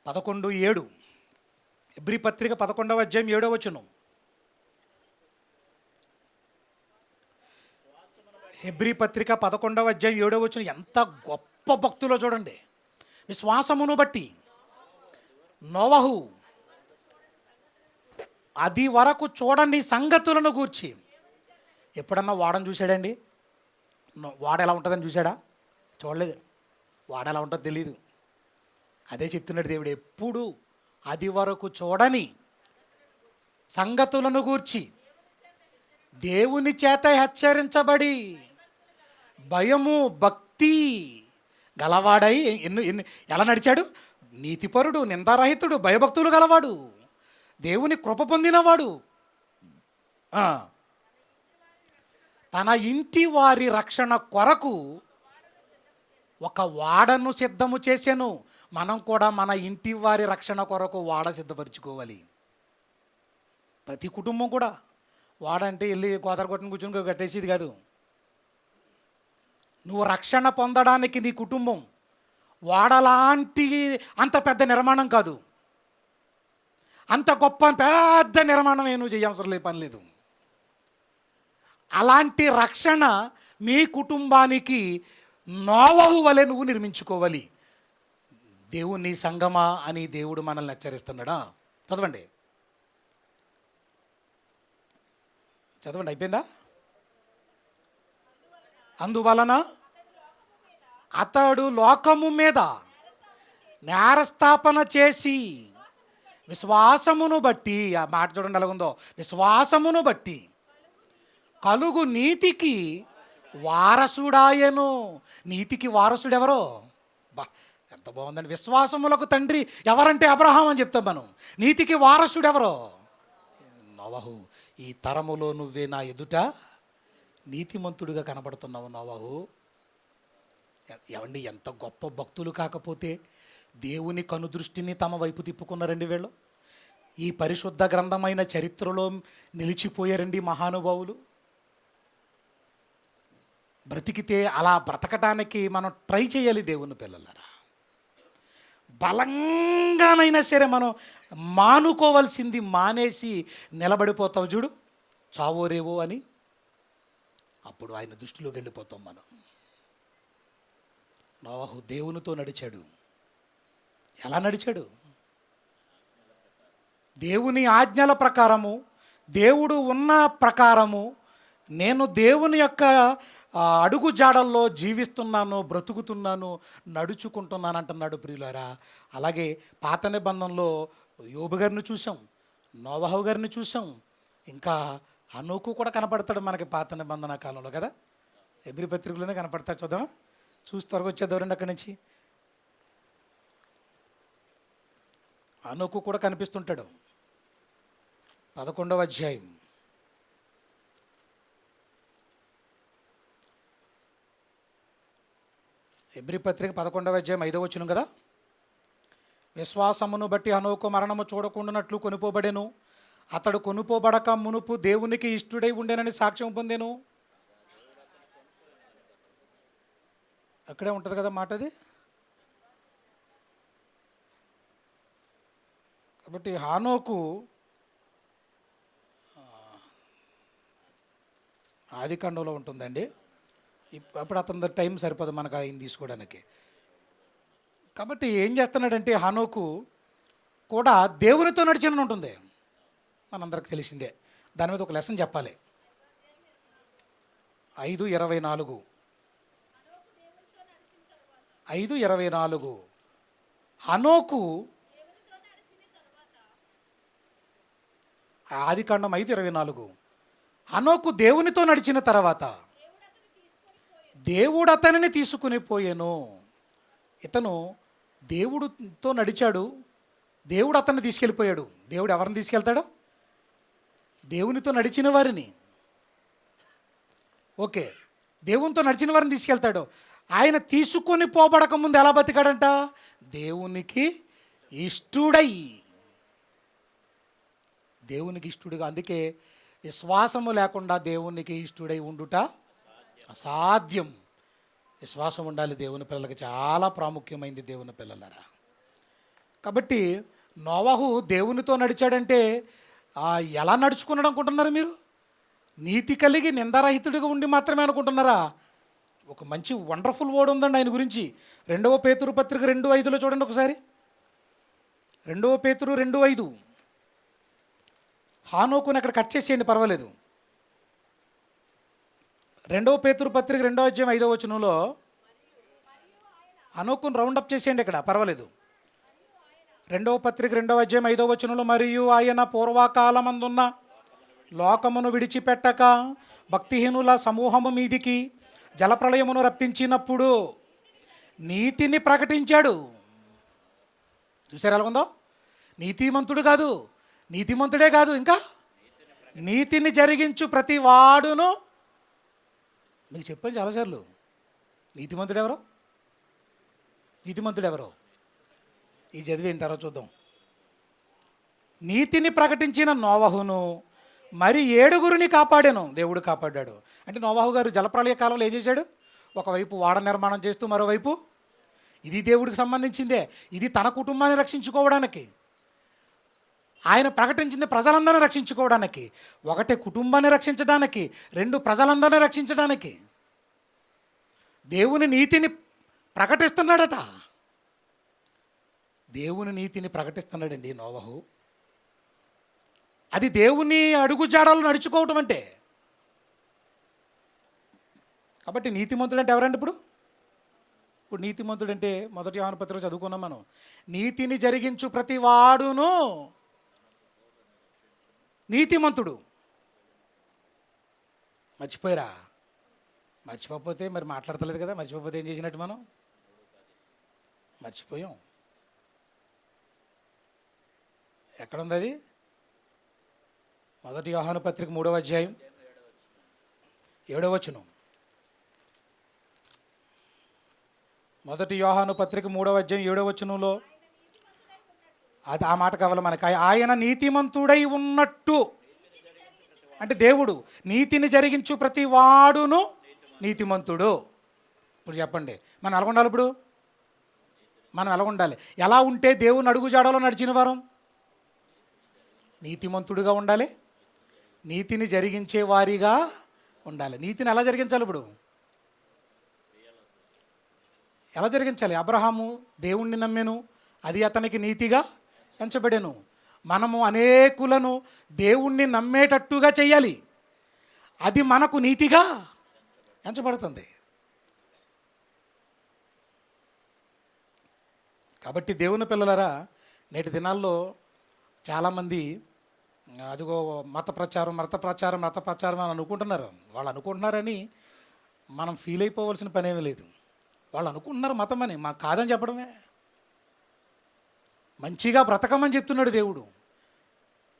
పదకొండు 7, ఎబ్రీ పత్రిక 11వ అధ్యాయం 7వ వచనం. ఎబ్రీ పత్రిక 11వ అధ్యాయం 7వ వచనం ఎంత గొప్ప భక్తులో చూడండి. విశ్వాసమును బట్టి నోవహు అది వరకు చూడని సంగతులను గూర్చి. ఎప్పుడన్నా వాడని చూశాడండి? వాడ ఎలా ఉంటుందని చూశాడా? చూడలేదు. వాడ ఎలా ఉంటుందో తెలీదు. అదే చెప్తున్నాడు దేవుడు. ఎప్పుడు అది వరకు చూడని సంగతులను గూర్చి దేవుని చేత హెచ్చరించబడి భయము భక్తి గలవాడై ఎలా నడిచాడు? నీతిపరుడు, నిందారహితుడు, భయభక్తులు గలవాడు, దేవుని కృప పొందినవాడు, తన ఇంటి వారి రక్షణ కొరకు ఒక వాడను సిద్ధము చేసెను. మనం కూడా మన ఇంటి వారి రక్షణ కొరకు వాడ సిద్ధపరచుకోవాలి. ప్రతి కుటుంబం కూడా వాడంటే వెళ్ళి గోదావరి కొట్టుని కూర్చొని కట్టేసేది కాదు. నువ్వు రక్షణ పొందడానికి నీ కుటుంబం వాడలాంటి అంత పెద్ద నిర్మాణం కాదు, అంత గొప్ప పెద్ద నిర్మాణం నువ్వు చేయవసరం లేదు, పని లేదు. అలాంటి రక్షణ మీ కుటుంబానికి నోవహు వలె నువ్వు నిర్మించుకోవాలి. దేవుని సంగమా అని దేవుడు మనల్ని హెచ్చరిస్తున్నాడా? చదవండి చదవండి, అయిపోయిందా? అందువలన అతడు లోకము మీద నేరస్థాపన చేసి విశ్వాసమును బట్టి, ఆ మాట చూడండి ఎలాగుందో, విశ్వాసమును బట్టి కలుగు నీతికి వారసుడాయను. నీతికి వారసుడు ఎవరో? బా, ఎంత బాగుందండి. విశ్వాసములకు తండ్రి ఎవరంటే అబ్రహాం అని చెప్తాం మనం. నీతికి వారసుడు ఎవరో? నోవహు. ఈ తరములో నువ్వే నా ఎదుట నీతిమంతుడిగా కనబడుతున్నావు నోవహు. ఎవండి, ఎంత గొప్ప భక్తులు కాకపోతే దేవుని కనుదృష్టిని తమ వైపు తిప్పుకున్నారండి వీళ్ళు. ఈ పరిశుద్ధ గ్రంథమైన చరిత్రలో నిలిచిపోయారండి మహానుభావులు. బ్రతికితే అలా బ్రతకటానికి మనం ట్రై చేయాలి దేవుని పిల్లలారా. బలంగానైనా సరే మనం మానుకోవాల్సింది మానేసి నిలబడిపోతావు చూడు, చావోరేవో అని. అప్పుడు ఆయన దృష్టిలోకి వెళ్ళిపోతాం మనం. నోవహు దేవునితో నడిచాడు. ఎలా నడిచాడు? దేవుని ఆజ్ఞల ప్రకారము, దేవుడు ఉన్న ప్రకారము నేను దేవుని యొక్క అడుగు జాడల్లో జీవిస్తున్నాను, బ్రతుకుతున్నాను, నడుచుకుంటున్నాను అంటున్నాడు ప్రియులారా. అలాగే పాత నిబంధనలో యోబు గారిని చూసాం, నోవహు గారిని చూసాం, ఇంకా హనోకు కూడా కనపడతాడు మనకి పాత నిబంధన కాలంలో కదా. ఎబ్రీ పత్రికలోనే కనపడతాడు. చూద్దామా? చూసి త్వరగా వచ్చేద్దాం అక్కడి నుంచి. హనోకు కూడా కనిపిస్తుంటాడు. 11వ అధ్యాయం. ఎబ్రీ పత్రిక 11వ అధ్యాయం 5వ వచనం కదా. విశ్వాసమును బట్టి హనోకు మరణము చూడకుండానట్లు కొనుపోబడెను. అతడు కొనుపోబడక మునుపు దేవునికి ఇష్టుడై ఉండేనని సాక్ష్యం పొందెను. అక్కడే ఉంటుంది కదా మాట అది. కాబట్టి హానోకు ఆదికాండంలో ఉంటుందండి. అప్పుడు అతని టైం సరిపోదు మనకు ఆయన తీసుకోవడానికి. కాబట్టి ఏం చేస్తున్నాడంటే హానోకు కూడా దేవునితో నడిచిన ఉంటుంది, మనందరికి తెలిసిందే. దాని మీద ఒక లెసన్ చెప్పాలి. 5:24 5:24 హనోకు ఆదికాండం 5:24 హనోకు దేవునితో నడిచిన తర్వాత దేవుడు అతనిని తీసుకుని పోయాను. ఇతను దేవుడితో నడిచాడు, దేవుడు అతన్ని తీసుకెళ్ళిపోయాడు. దేవుడు ఎవరిని తీసుకెళ్తాడు? దేవునితో నడిచిన వారిని. ఓకే, దేవునితో నడిచిన వారిని తీసుకెళ్తాడు. ఆయన తీసుకొని పోబడక ముందు ఎలా బతికాడంట? దేవునికి ఇష్టుడై. దేవునికి ఇష్టుడుగా. అందుకే విశ్వాసము లేకుండా దేవునికి ఇష్టుడై ఉండుట అసాధ్యం. విశ్వాసం ఉండాలి దేవుని పిల్లలకి, చాలా ప్రాముఖ్యమైంది దేవుని పిల్లలరా. కాబట్టి నోవహు దేవునితో నడిచాడంటే ఎలా నడుచుకున్నాడు అనుకుంటున్నారు మీరు? నీతి కలిగి నిందారహితుడిగా ఉండి మాత్రమే అనుకుంటున్నారా? ఒక మంచి వండర్ఫుల్ వర్డ్ ఉందండి ఆయన గురించి. 2వ పేతురు పత్రిక 2:5 చూడండి ఒకసారి. 2వ పేతురు 2:5. హానోకుని అక్కడ కట్ చేసేయండి, పర్వాలేదు. 2వ పేతురు పత్రిక 2వ అధ్యాయం 5వ వచనంలో హనోకుని రౌండప్ చేసేయండి ఇక్కడ, పర్వాలేదు. 2వ పత్రిక 2వ అధ్యాయం 5వ వచనంలో, మరియు ఆయన పూర్వకాలమందున్న లోకమును విడిచిపెట్టక భక్తిహీనుల సమూహము మీదికి జలప్రళయమును రప్పించినప్పుడు నీతిని ప్రకటించాడు. చూసారు ఎలాగుందో? నీతిమంతుడు కాదు, నీతిమంతుడే కాదు, ఇంకా నీతిని జరిగించు ప్రతి వాడును. మీకు చెప్పాను చాలాసార్లు, నీతిమంతుడు ఎవరో, నీతిమంతుడు ఎవరో ఈ చదివిన తర్వాత చూద్దాం. నీతిని ప్రకటించిన నోవహును మరి 7గురిని కాపాడాను. దేవుడు కాపాడాడు. అంటే నోవహు గారు జలప్రళయ కాలంలో ఏం చేశాడు? ఒకవైపు వాడ నిర్మాణం చేస్తూ, మరోవైపు ఇది దేవుడికి సంబంధించిందే, ఇది తన కుటుంబాన్ని రక్షించుకోవడానికి. ఆయన ప్రకటించింది ప్రజలందరినీ రక్షించుకోవడానికి. 1 కుటుంబాన్ని రక్షించడానికి, 2 ప్రజలందరినీ రక్షించడానికి. దేవుని నీతిని ప్రకటిస్తున్నాడట. దేవుని నీతిని ప్రకటిస్తున్నాడండి నోవహు. అది దేవుని అడుగు జాడలు నడుచుకోవటం అంటే. కాబట్టి నీతిమంతుడు అంటే ఎవరండి ఇప్పుడు? ఇప్పుడు నీతిమంతుడు అంటే మొదటి యోహాను పత్రిక చదువుకున్నాం మనం. నీతిని జరిగించు ప్రతి వాడును నీతిమంతుడు. మర్చిపోయారా? మర్చిపోతే మరి మాట్లాడతలేదు కదా. మర్చిపోతే ఏం చేసినట్టు మనం? మర్చిపోయాం. ఎక్కడుంది అది? మొదటి యోహాను పత్రిక 3వ అధ్యాయం 7వ వచనం. మొదటి యోహాను పత్రిక 3వ అధ్యాయం 7వ వచనంలో అది ఆ మాట కావాలి మనకి. ఆయన నీతిమంతుడై ఉన్నట్టు అంటే దేవుడు నీతిని జరిగించు ప్రతి వాడును నీతిమంతుడు. ఇప్పుడు చెప్పండి, మనం ఎలా ఉండాలి? ఇప్పుడు మనం ఎలా ఉండాలి? ఎలా ఉంటే దేవుని అడుగుజాడలో నడిచిన వారం? నీతిమంతుడుగా ఉండాలి, నీతిని జరిగించే వారిగా ఉండాలి. నీతిని ఎలా జరిగించాలి? ఇప్పుడు ఎలా జరిగించాలి? అబ్రహాము దేవుణ్ణి నమ్మెను, అది అతనికి నీతిగా ఎంచబడెను. మనము అనేకులను దేవుణ్ణి నమ్మేటట్టుగా చేయాలి, అది మనకు నీతిగా ఎంచబడుతుంది. కాబట్టి దేవుని పిల్లలారా, నేటి దినాల్లో చాలామంది అదిగో మత ప్రచారం అని అనుకుంటున్నారు. వాళ్ళు అనుకుంటున్నారని మనం ఫీల్ అయిపోవలసిన పనేమీ లేదు. వాళ్ళు అనుకుంటున్నారు మతం అని, మాకు కాదని చెప్పడమే. మంచిగా బ్రతకమని చెప్తున్నాడు దేవుడు,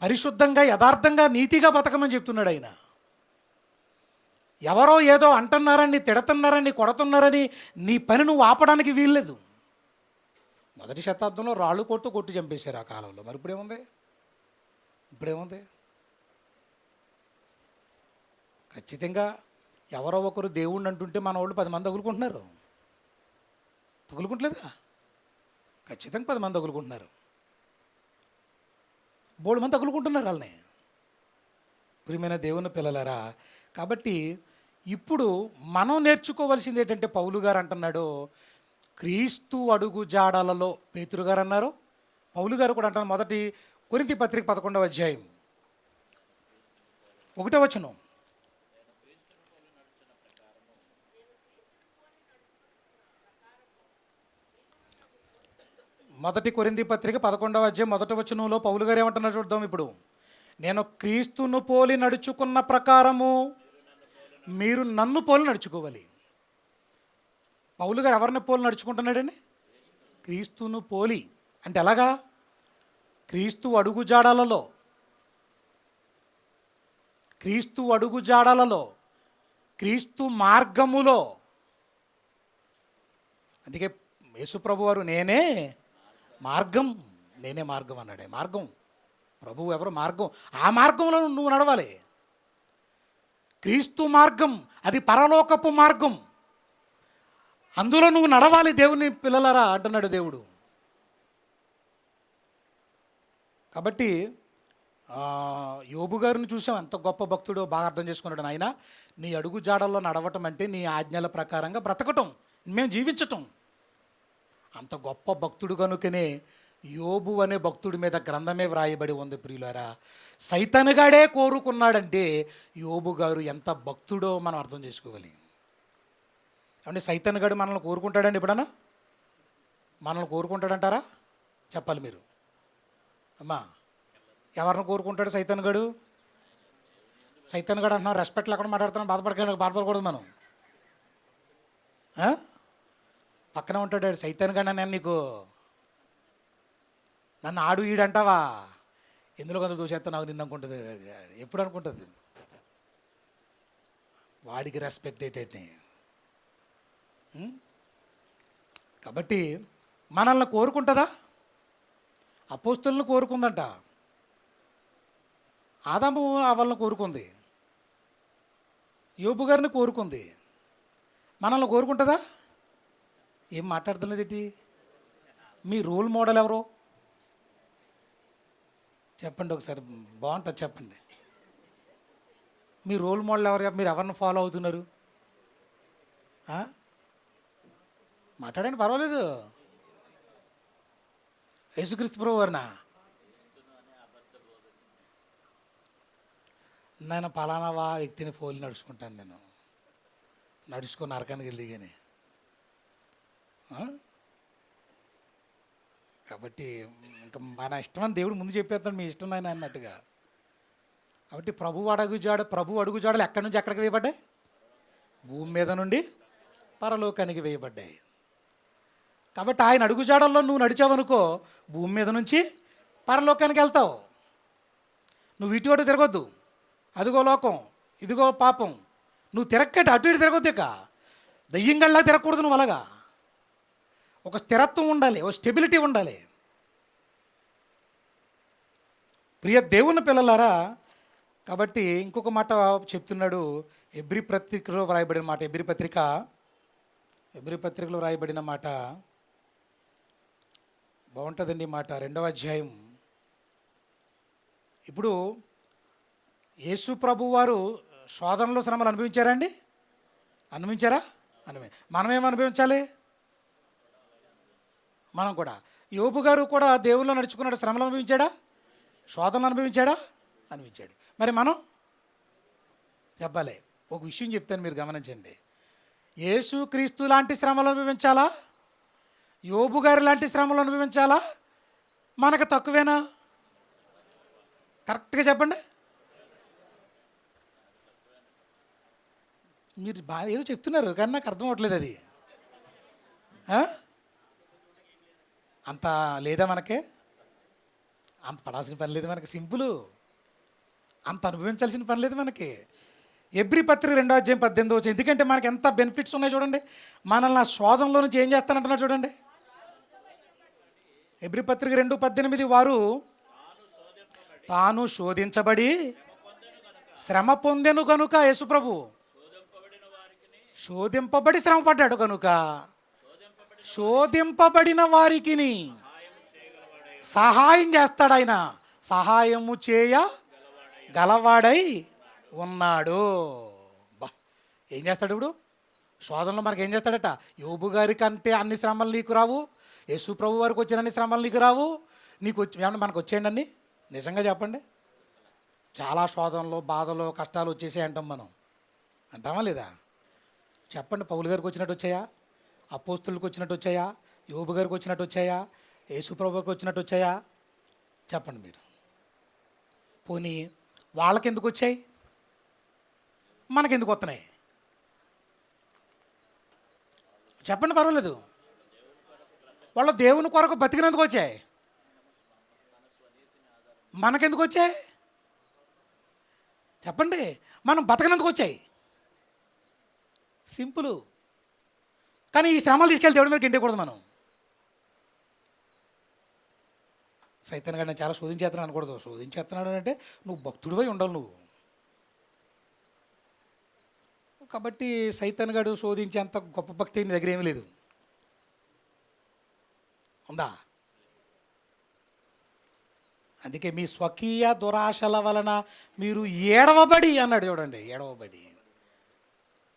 పరిశుద్ధంగా యథార్థంగా నీతిగా బ్రతకమని చెప్తున్నాడు ఆయన. ఎవరో ఏదో అంటున్నారని, తిడుతున్నారని, కొడుతున్నారని నీ పని నువ్వు ఆపడానికి వీల్లేదు. మొదటి శతాబ్దంలో రాళ్ళు కొట్టి చంపేశారు ఆ కాలంలో. మరి ఇప్పుడేముంది? ఖచ్చితంగా ఎవరో ఒకరు దేవుణ్ణి అంటుంటే మన వాళ్ళు 10 మంది తగులుకుంటున్నారు. తగులుకుంటలేదా? ఖచ్చితంగా 10 మంది తగులుకుంటున్నారు. బోడు మంది తగులుకుంటున్నారు వాళ్ళని. ప్రియమైన దేవుని పిల్లలారా, కాబట్టి ఇప్పుడు మనం నేర్చుకోవాల్సింది ఏంటంటే, పౌలు గారు అంటున్నాడు క్రీస్తు అడుగు జాడలలో. పేతురు గారు అన్నారు, పౌలు గారు కూడా అంటారు. మొదటి కొరింథీ పత్రిక 11వ అధ్యాయం 1వ వచనం. మొదటి కొరింథీ పత్రిక 11వ అధ్యాయం 1వ వచనంలో పౌలు గారు ఏమంటున్నారు చూద్దాం. ఇప్పుడు నేను క్రీస్తును పోలి నడుచుకున్న ప్రకారము మీరు నన్ను పోలి నడుచుకోవాలి. పౌలు గారు ఎవరిని పోలి నడుచుకుంటున్నాడండి? క్రీస్తును పోలి అంటే ఎలాగా? క్రీస్తు అడుగుజాడలలో, క్రీస్తు మార్గములో. అందుకే యేసుప్రభు వారు నేనే మార్గం అన్నాడే. మార్గం ప్రభువు ఎవరు? మార్గం. ఆ మార్గంలో నువ్వు నడవాలి. క్రీస్తు మార్గం అది పరలోకపు మార్గం, అందులో నువ్వు నడవాలి దేవుని పిల్లలారా అంటున్నాడు దేవుడు. కాబట్టి యోబు గారిని చూసాం, ఎంత గొప్ప భక్తుడో బాగా అర్థం చేసుకున్నాడు. ఆయన నీ అడుగు జాడల్లో నడవటం అంటే నీ ఆజ్ఞల ప్రకారంగా బ్రతకటం, మేము జీవించటం. అంత గొప్ప భక్తుడు కనుకనే యోబు అనే భక్తుడి మీద గ్రంథమే వ్రాయబడి ఉంది. ప్రియులారా, సైతానుగాడే కోరుకున్నాడంటే యోబు గారు ఎంత భక్తుడో మనం అర్థం చేసుకోవాలి. అంటే సైతానుగాడు మనల్ని కోరుకుంటాడండి? ఎప్పుడన్నా మనల్ని కోరుకుంటాడంటారా? చెప్పాలి మీరు. అమ్మా, ఎవరిని కోరుకుంటాడు సైతానుగాడు? సైతానుగాడు అంటున్నాం, రెస్పెక్ట్ లేకుండా మాట్లాడుతున్నాం, బాధపడకూడదు మనం. పక్కన ఉంటాడు సైతానుగాడు. నేను నీకు నన్ను ఆడు ఈడంటావా, ఎందులో కొంత దూసేస్తున్నావు నిన్ను అనుకుంటుంది. ఎప్పుడు అనుకుంటుంది? వాడికి రెస్పెక్ట్ ఏంటంటే. కాబట్టి మనల్ని కోరుకుంటుందా? అపోస్తులను కోరుకుందంట. ఆదాము వాళ్ళని కోరుకుంది, యోబు గారిని కోరుకుంది. మనల్ని కోరుకుంటుందా? ఏం మాట్లాడుతున్నది ఏంటి? మీ రోల్ మోడల్ ఎవరు చెప్పండి ఒకసారి, బాగుంటుంది చెప్పండి. మీ రోల్ మోడల్ ఎవరు? మీరు ఎవరిని ఫాలో అవుతున్నారు? మాట్లాడండి, పర్వాలేదు. యేసుక్రీస్తు ప్రభు వారినా? నేను పలానా వ్యక్తిని పోలి నడుచుకుంటాను. నేను నడుచుకుని నరకానికి వెళ్ళి కానీ. కాబట్టి ఇంకా మన ఇష్టం అని దేవుడు ముందు చెప్పేస్తాడు, మీ ఇష్టం నాయన అన్నట్టుగా. కాబట్టి ప్రభు అడుగుజాడలు ఎక్కడి నుంచి ఎక్కడికి వేయబడ్డాయి? భూమి మీద నుండి పరలోకానికి వేయబడ్డాయి. కాబట్టి ఆయన అడుగుజాడల్లో నువ్వు నడిచావనుకో, భూమి మీద నుంచి పరలోకానికి వెళ్తావు. నువ్వు ఇటు అటు తిరగొద్దు, అదిగో లోకం ఇదిగో పాపం, నువ్వు తిరక్కటి అటు ఇటు తిరగొద్దు. ఇక దయ్యంగల్లా తిరగకూడదు నువ్వు. అలాగా ఒక స్థిరత్వం ఉండాలి, ఒక స్టెబిలిటీ ఉండాలి. ప్రియ దేవుని పిల్లలారా, కాబట్టి ఇంకొక మాట చెప్తున్నాడు. ఎబ్రీ పత్రికలో వ్రాయబడిన మాట, ఎబ్రీ పత్రికలో వ్రాయబడిన మాట బాగుంటుందండి. మాట 2వ అధ్యాయం. ఇప్పుడు యేసు ప్రభు వారు శోధనలో శ్రమలు అనుభవించారండి? అనుభవించారా? మనమేం అనుభవించాలి? మనం కూడా. యోబు గారు కూడా దేవుల్లో నడుచుకున్నాడు, శ్రమలు అనుభవించాడా? శోధనలు అనుభవించాడా? అనుభవించాడు. మరి మనం చెప్పాలి. ఒక విషయం చెప్తాను, మీరు గమనించండి. యేసు క్రీస్తు లాంటి శ్రమలు అనుభవించాలా? యోబు గారి లాంటి శ్రమలు అనుభవించాలా? మనకు తక్కువేనా? కరెక్ట్గా చెప్పండి. మీరు బాగా ఏదో చెప్తున్నారు కానీ నాకు అర్థం అవ్వట్లేదు అది. అంత లేదా మనకే? అంత పడాల్సిన పని లేదు మనకి. సింపుల్. అంత అనుభవించాల్సిన పని లేదు మనకి. ఎబ్రీ పత్రిక 2వ అధ్యాయం 18వ వచనం. ఎందుకంటే మనకి ఎంత బెనిఫిట్స్ ఉన్నాయి చూడండి. మనల్ని ఆ శోధనలో నుంచి ఏం చేస్తానంటున్నారు చూడండి. ఎబ్రీ పత్రిక 2:18, వారు తాను శోధించబడి శ్రమ పొందెను కనుక, యేసుప్రభు శోధింపబడి శ్రమ పడ్డాడు కనుక, శోధింపబడిన వారికి సహాయం చేస్తాడు. ఆయన సహాయము చేయ గలవాడై ఉన్నాడు. బా, ఏం చేస్తాడు ఇప్పుడు శోధనలో? మనకి ఏం చేస్తాడట? యోబు గారి కంటే అన్ని శ్రమలు నీకు రావు, యేసు ప్రభు వారికి వచ్చిన అన్ని శ్రమలు నీకు రావు. నీకు వచ్చి ఏమన్నా మనకు వచ్చేయండి అన్ని? నిజంగా చెప్పండి. చాలా శోధనలు, బాధలు, కష్టాలు వచ్చేసాయి అంటాం మనం. అంటామా లేదా? చెప్పండి. పౌలు గారికి వచ్చినట్టు వచ్చాయా? అపోస్తులకు వచ్చినట్టు వచ్చాయా? యోబు గారికి వచ్చినట్టు వచ్చాయా? యేసు ప్రభు గారికి వచ్చినట్టు వచ్చాయా? చెప్పండి మీరు. పోనీ వాళ్ళకెందుకు వచ్చాయి, మనకెందుకు వస్తున్నాయి? చెప్పండి, పర్వాలేదు. వాళ్ళ దేవుని కొరకు బతికినందుకు వచ్చాయి, మనకెందుకు వచ్చాయి? చెప్పండి. మనం బతకనందుకు వచ్చాయి. సింపుల్. కానీ ఈ శ్రమలు తీసుకెళ్ళి దేవుడి మీద గింటకూడదు మనం. సైతాన్ గారు నేను చాలా శోధించేస్తున్నాను అనకూడదు. శోధించేస్తున్నాడు అంటే నువ్వు భక్తుడివై ఉండాలి నువ్వు. కాబట్టి సైతాన్ గారు శోధించేంత గొప్ప భక్తి నీ దగ్గర ఏమీ లేదు. ఉందా? అందుకే మీ స్వకీయ దురాశల వలన మీరు ఏడవబడి అన్నాడు చూడండి. ఏడవబడి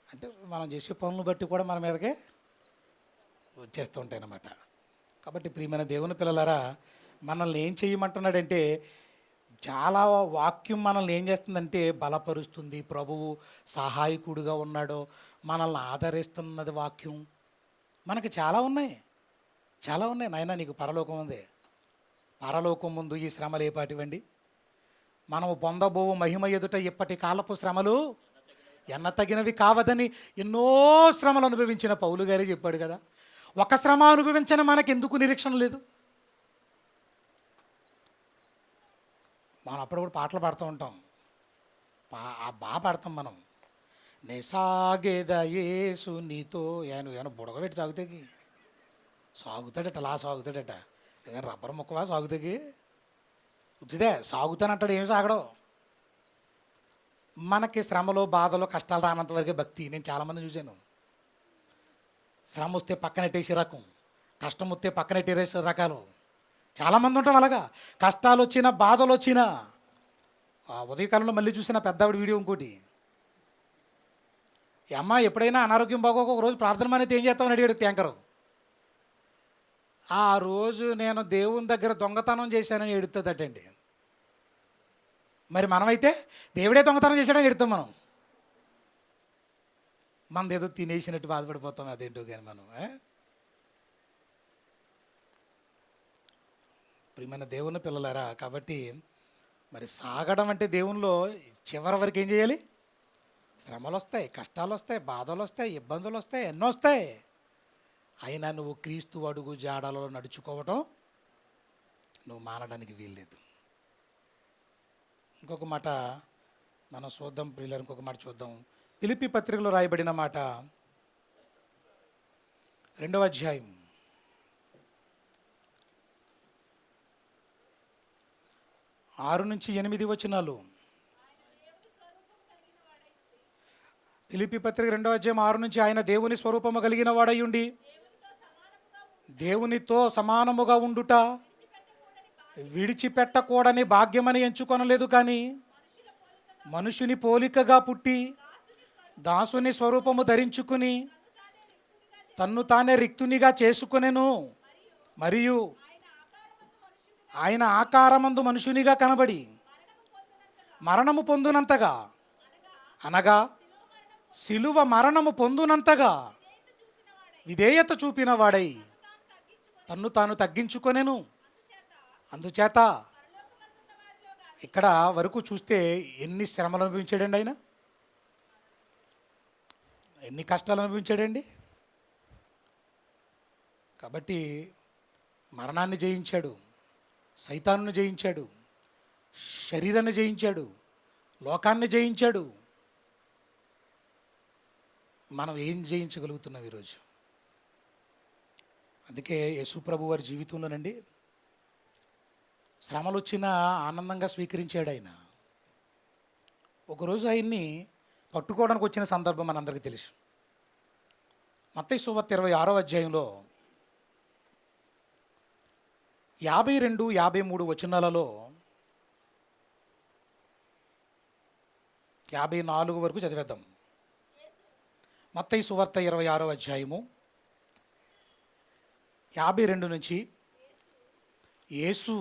అంటే మనం చేసే పనులను బట్టి కూడా మన మీదకే వచ్చేస్తూ ఉంటాయి అన్నమాట. కాబట్టి ప్రియమైన దేవుని పిల్లలారా, మనల్ని ఏం చేయమంటున్నాడంటే, చాలా వాక్యం మనల్ని ఏం చేస్తుందంటే బలపరుస్తుంది. ప్రభువు సహాయకుడిగా ఉన్నాడో మనల్ని ఆదరిస్తున్నది వాక్యం. మనకి చాలా ఉన్నాయి. నాయనా నీకు పరలోకం ఉంది. పరలోకం ముందు ఈ శ్రమలు ఏపాటివండి? మనము పొందబోవు మహిమ ఎదుట ఇప్పటి కాలపు శ్రమలు ఎన్న తగినవి కావదని ఎన్నో శ్రమలు అనుభవించిన పౌలు గారే చెప్పాడు కదా. ఒక శ్రమ అనుభవించిన మనకు ఎందుకు నిరీక్షణ లేదు? మనం అప్పుడప్పుడు పాటలు పాడుతూ ఉంటాం. బాగా పాడతాం మనం. నేసాగేద యేసు నీతో. ఏమైనా బుడగబెట్టి సాగుతాకి సాగుతాడట, అలా సాగుతాడట. ఏమైనా రబ్బర్ ముక్కవా సాగుతాకి? ఉచిదే సాగుతానంటాడు, ఏమి సాగడం. మనకి శ్రమలో, బాధలో, కష్టాలు రానంత వరకే భక్తి. నేను చాలామంది చూశాను. శ్రమ వస్తే పక్కనెట్టేసే రకం, కష్టం వస్తే పక్కనెట్టేసే రకాలు చాలామంది ఉంటాం. అలాగా కష్టాలు వచ్చినా, బాధలు వచ్చినా. ఉదయకాలంలో మళ్ళీ చూసిన పెద్దవిడ వీడియో ఇంకోటి. ఈ అమ్మ ఎప్పుడైనా అనారోగ్యం బాగోక ఒక రోజు ప్రార్థన అనేది ఏం చేస్తామని అడిగాడు ట్యాంకరు. ఆ రోజు నేను దేవుని దగ్గర దొంగతనం చేశానని ఎడుతుందటండి. మరి మనమైతే దేవుడే దొంగతనం చేశాడని ఎడుతాం మనం. మనదేదో తినేసినట్టు బాధపడిపోతాం, అదేంటో కానీ మనం ప్రియమైన దేవుని పిల్లలారా. కాబట్టి మరి సాగడం అంటే దేవునిలో చివరి వరకు ఏం చేయాలి? శ్రమలు వస్తాయి, కష్టాలు వస్తాయి, బాధలు వస్తాయి, ఇబ్బందులు వస్తాయి, ఎన్నో వస్తాయి. అయినా నువ్వు క్రీస్తు అడుగు జాడలో నడుచుకోవటం నువ్వు మానడానికి వీల్లేదు. ఇంకొక మాట మనం చూద్దాం ప్రియులారా, ఇంకొక మాట చూద్దాం. ఫిలిప్పీ పత్రికలో రాయబడిన మాట 2వ అధ్యాయం 6-8 వచనాలు. ఫిలిప్పీ పత్రిక 2వ అధ్యాయం 6 నుంచి, ఆయన దేవుని స్వరూపము కలిగిన వాడయుండి దేవునితో సమానముగా ఉండుట విడిచిపెట్టకూడని భాగ్యమని ఎంచుకొనలేదు, కానీ మనుషుని పోలికగా పుట్టి దాసుని స్వరూపము ధరించుకుని తన్ను తానే రిక్తునిగా చేసుకొనెను. మరియు ఆయన ఆకారమందు మనుషునిగా కనబడి మరణము పొందునంతగా, అనగా శిలువ మరణము పొందునంతగా విధేయత చూపిన వాడై తన్ను తాను తగ్గించుకొనెను. అందుచేత ఇక్కడ వరకు చూస్తే ఎన్ని శ్రమలు అనుభవించాడండి ఆయన, ఎన్ని కష్టాలు అనుభవించాడండి. కాబట్టి మరణాన్ని జయించాడు, సైతానుని జయించాడు, శరీరాన్ని జయించాడు, లోకాన్ని జయించాడు. మనం ఏం జయించగలుగుతున్నాం ఈరోజు? అందుకే యేసుప్రభు వారి జీవితంలోనండి శ్రమలు వచ్చినా ఆనందంగా స్వీకరించాడు ఆయన. ఒకరోజు ఆయన్ని పట్టుకోవడానికి వచ్చిన సందర్భం మనందరికీ తెలుసు. మత్తయి సువార్త 26వ అధ్యాయంలో 52-53 వచనాలలో 54 వరకు చదివేద్దాం. మత్తయి సువార్త 26వ అధ్యాయము 52 నుంచి, యేసు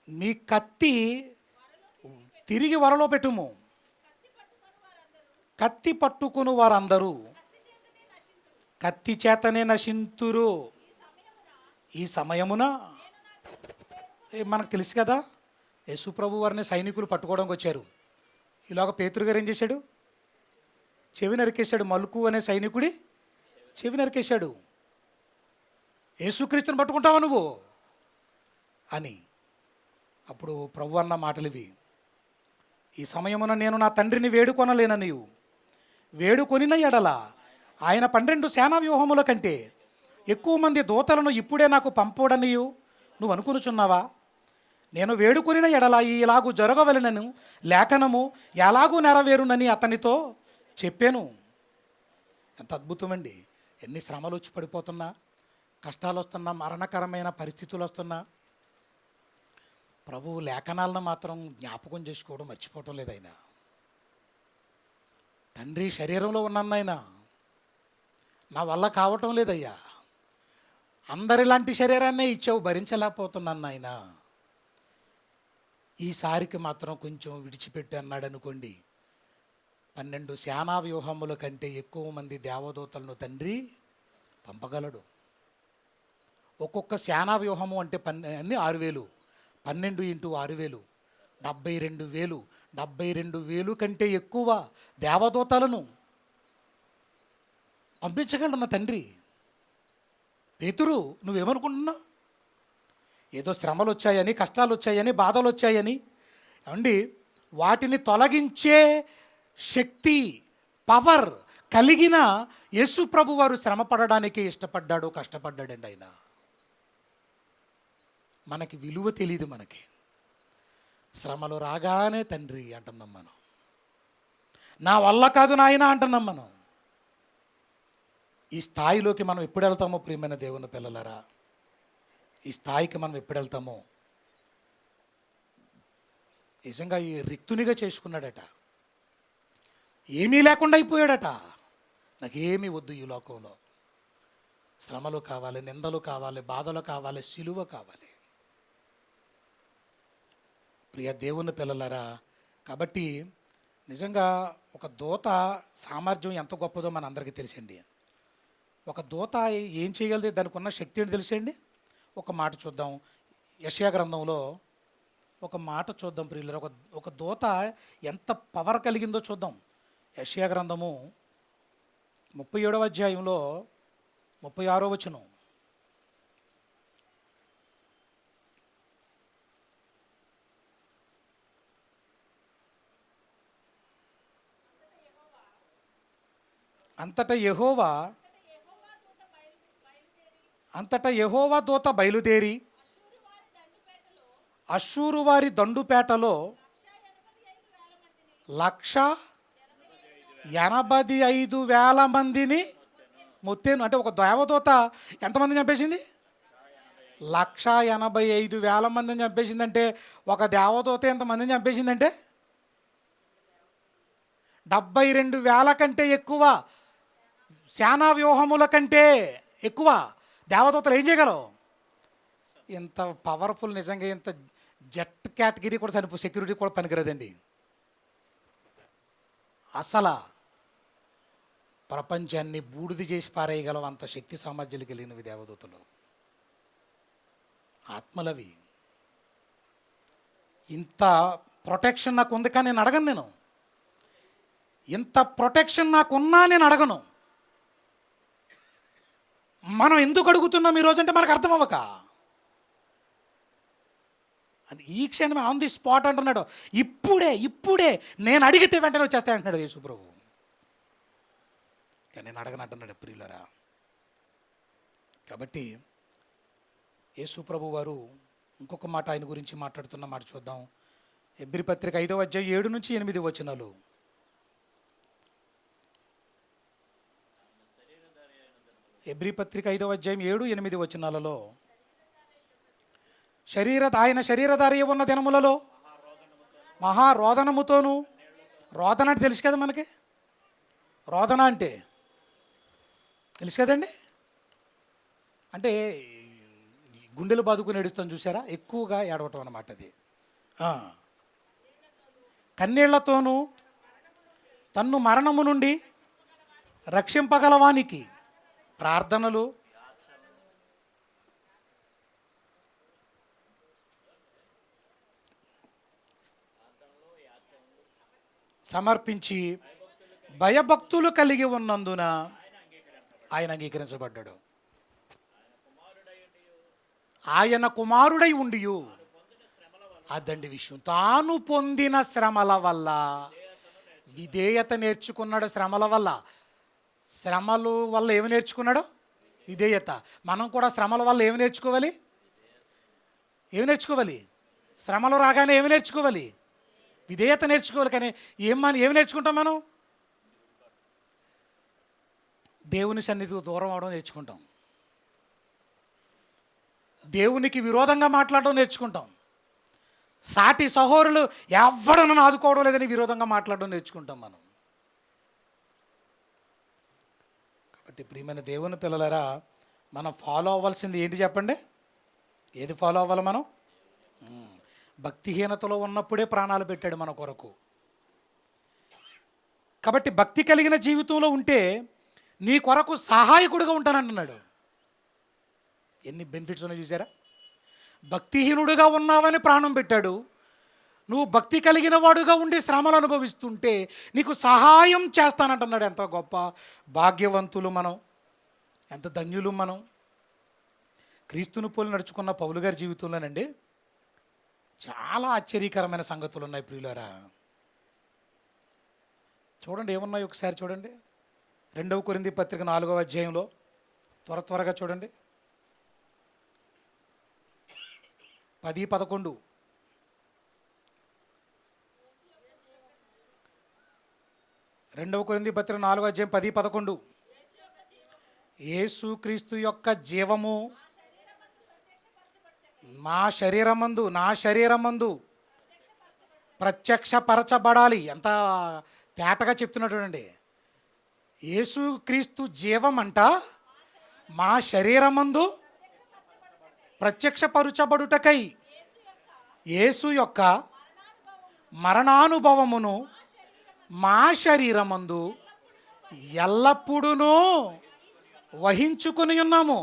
మీ కత్తి తిరిగి వరలో పెట్టుము, కత్తి పట్టుకుని వారందరూ కత్తి చేతనే నశింతురు. ఈ సమయమున మనకు తెలుసు కదా, యేసుప్రభు వారిని సైనికులు పట్టుకోవడానికి వచ్చారు. ఇలాగ పేతురు గారు ఏం చేశాడు? చెవి నరికేశాడు. మలుకు అనే సైనికుడి చెవి నరికేశాడు. యేసుక్రీస్తుని పట్టుకుంటావా నువ్వు అని. అప్పుడు ప్రభు అన్న మాటలు ఇవి: ఈ సమయమున నేను నా తండ్రిని వేడుకొనలేననియు, వేడుకొనిన ఎడల ఆయన 12 సేనా వ్యూహముల కంటే ఎక్కువ మంది దూతలను ఇప్పుడే నాకు పంపుడనియు నువ్వు అనుకునుచున్నావా? నేను వేడుకొనిన ఎడల ఇలాగూ జరగవలెనను లేఖనము ఎలాగూ నెరవేరునని అతనితో చెప్పాను. ఎంత అద్భుతమండి! ఎన్ని శ్రమలు వచ్చి పడిపోతున్నా, కష్టాలు వస్తున్నా, మరణకరమైన పరిస్థితులు వస్తున్నా, ప్రభువు లేఖనాలను మాత్రం జ్ఞాపకం చేసుకోవడం మర్చిపోవటం లేదు. ఆయన తండ్రి శరీరంలో ఉన్నాయన, నా వల్ల కావటం లేదయ్యా, అందరిలాంటి శరీరాన్నే ఇచ్చావు, భరించలేకపోతున్నాను ఆయన, ఈసారికి మాత్రం కొంచెం విడిచిపెట్టి అన్నాడు అనుకోండి, 12 సేనా వ్యూహముల కంటే ఎక్కువ మంది దేవదూతలను తండ్రి పంపగలడు. ఒక్కొక్క సేనా వ్యూహము అంటే 6,000, 12 × 6,000 72,000. 72,000 కంటే ఎక్కువ దేవదూతలను పంపించగలడు నా తండ్రి. పేతురు, నువ్వేమనుకుంటున్నావు? ఏదో శ్రమలు వచ్చాయని, కష్టాలు వచ్చాయని, బాధలు వచ్చాయని అండి, వాటిని తొలగించే శక్తి, పవర్ కలిగిన యేసు ప్రభు వారు శ్రమ పడడానికి ఇష్టపడ్డాడు, కష్టపడ్డాడండి ఆయన. మనకి విలువ తెలియదు. మనకి శ్రమలు రాగానే తండ్రి అంటున్నాం మనం, నా వల్ల కాదు నాయన అంటున్నాం మనం. ఈ స్థాయిలోకి మనం ఎప్పుడు వెళ్తామో ప్రియమైన దేవుని పిల్లలారా, ఈ స్థాయికి మనం ఎప్పుడు వెళ్తామో. నిజంగా ఈ రిక్తునిగా చేసుకున్నాడట, ఏమీ లేకుండా అయిపోయాడట. నాకేమీ వద్దు ఈ లోకంలో, శ్రమలు కావాలి, నిందలు కావాలి, బాధలు కావాలి, సిలువ కావాలి. ప్రియ దేవుని పిల్లలారా, కాబట్టి నిజంగా ఒక దూత సామర్థ్యం ఎంత గొప్పదో మనందరికీ తెలిసండి. ఒక దూత ఏం చేయగలదు, దానికి ఉన్న శక్తి ఏంటి తెలుసండి. ఒక మాట చూద్దాం, యెషయా గ్రంథంలో ఒక మాట చూద్దాం ప్రియులారా. ఒక దూత ఎంత పవర్ కలిగిందో చూద్దాం. యెషయా గ్రంథము 37వ అధ్యాయంలో 36వ వచనం. అంతటా యెహోవా దూత బయలుదేరి అష్షూరు వారి దండుపేటలో 185,000 మందిని మొత్తేను. అంటే ఒక దేవదూత ఎంతమందిని చంపేసింది? 185,000 మందిని చంపేసిందంటే, ఒక దేవదూత ఎంతమందిని చంపేసిందంటే 72,000 కంటే ఎక్కువ, సేనా వ్యూహముల కంటే ఎక్కువ దేవదూతలు ఏం చేయగలవు? ఇంత పవర్ఫుల్, నిజంగా ఇంత జెట్ కేటగిరీ కూడా సెక్యూరిటీ కూడా పనికిరదండి. అసలు ప్రపంచాన్ని బూడిద చేసి పారేయగలం అంత శక్తి సామర్థ్యాలు కలిగినవి దేవదూతలు. ఆత్మలవి. ఇంత ప్రొటెక్షన్ నాకు ఉంది కానీ నేను అడగను. నేను ఇంత ప్రొటెక్షన్ నాకున్నా నేను అడగను. మనం ఎందుకు అడుగుతున్నాం ఈరోజు అంటే మనకు అర్థం అవ్వక, అది ఈ క్షణమే ఆన్ ది స్పాట్ అంటున్నాడు. ఇప్పుడే నేను అడిగితే వెంటనే వచ్చేస్తాయి అంటున్నాడు యేసు ప్రభు. కానీ నేను అడగను అంటున్నాడు ప్రియులారా. కాబట్టి యేసు ప్రభు వారు ఇంకొక మాట ఆయన గురించి మాట్లాడుతున్న మాట చూద్దాం. హెబ్రీ పత్రిక 5వ అధ్యాయం 7 నుంచి 8 వచనాలు. హెబ్రీ పత్రిక 5వ అధ్యాయం 7, 8 వచనాలలో, ఆయన శరీరధారి ఉన్న దినములలో మహారోదనముతోను, రోదన అంటే తెలుసు కదా మనకి, రోదన అంటే తెలుసు కదండి. అంటే గుండెలు బాదుకుని ఏడుస్తాను చూసారా, ఎక్కువగా ఏడవటం అన్నమాట అది. కన్నీళ్లతోనూ తన్ను మరణము నుండి రక్షింపగలవానికి ప్రార్థనలు సమర్పించి భయభక్తులు కలిగి ఉన్నందున ఆయన అంగీకరించబడ్డాడు. ఆయన కుమారుడై ఉండియు, అదండి విషయం, తాను పొందిన శ్రమల వల్ల విధేయత నేర్చుకున్నాడు. శ్రమల వల్ల ఏమి నేర్చుకున్నాడు? విధేయత. మనం కూడా శ్రమల వల్ల ఏమి నేర్చుకోవాలి? శ్రమలు రాగానే ఏమి నేర్చుకోవాలి? విధేయత నేర్చుకోవాలి. కానీ ఏమి నేర్చుకుంటాం మనం? దేవుని సన్నిధికి దూరం అవడం నేర్చుకుంటాం, దేవునికి విరోధంగా మాట్లాడడం నేర్చుకుంటాం, సాటి సహోదరులు ఎవడు నన్ను ఆదుకోవడం లేదని విరోధంగా మాట్లాడడం నేర్చుకుంటాం మనం. కాబట్టి ప్రియమైన దేవుని పిల్లలారా, మనం ఫాలో అవ్వాల్సింది ఏంటి చెప్పండి? ఏది ఫాలో అవ్వాలి మనం? భక్తిహీనతలో ఉన్నప్పుడే ప్రాణాలు పెట్టాడు మన కొరకు. కాబట్టి భక్తి కలిగిన జీవితంలో ఉంటే నీ కొరకు సహాయకుడిగా ఉంటానంటున్నాడు. ఎన్ని బెనిఫిట్స్ ఉన్నాయో చూసారా? భక్తిహీనుడిగా ఉన్నావని ప్రాణం పెట్టాడు. నువ్వు భక్తి కలిగిన వాడుగా ఉండి శ్రమలు అనుభవిస్తుంటే నీకు సహాయం చేస్తానంటున్నాడు. ఎంత గొప్ప భాగ్యవంతులు మనం, ఎంత ధన్యులు మనం. క్రీస్తుని పోలి నడుచుకున్న పౌలు గారి జీవితంలోనండి చాలా ఆశ్చర్యకరమైన సంగతులు ఉన్నాయి ప్రియులారా. చూడండి ఏమున్నాయి ఒకసారి చూడండి. 2వ కొరింథీ పత్రిక 4వ అధ్యాయంలో త్వరగా చూడండి. 10-11. రెండవ కొరింథీ పత్రిక 4వ అధ్యాయం 10-11. యేసు క్రీస్తు యొక్క జీవము నా శరీరమందు ప్రత్యక్షపరచబడాలి. ఎంత తేటగా చెప్తున్నాడు అండి. యేసు క్రీస్తు జీవం అంట మా శరీరమందు ప్రత్యక్షపరచబడుటకై యేసు యొక్క మరణానుభవమును మా శరీరమందు ఎల్లప్పుడూ వహించుకొని ఉన్నాము.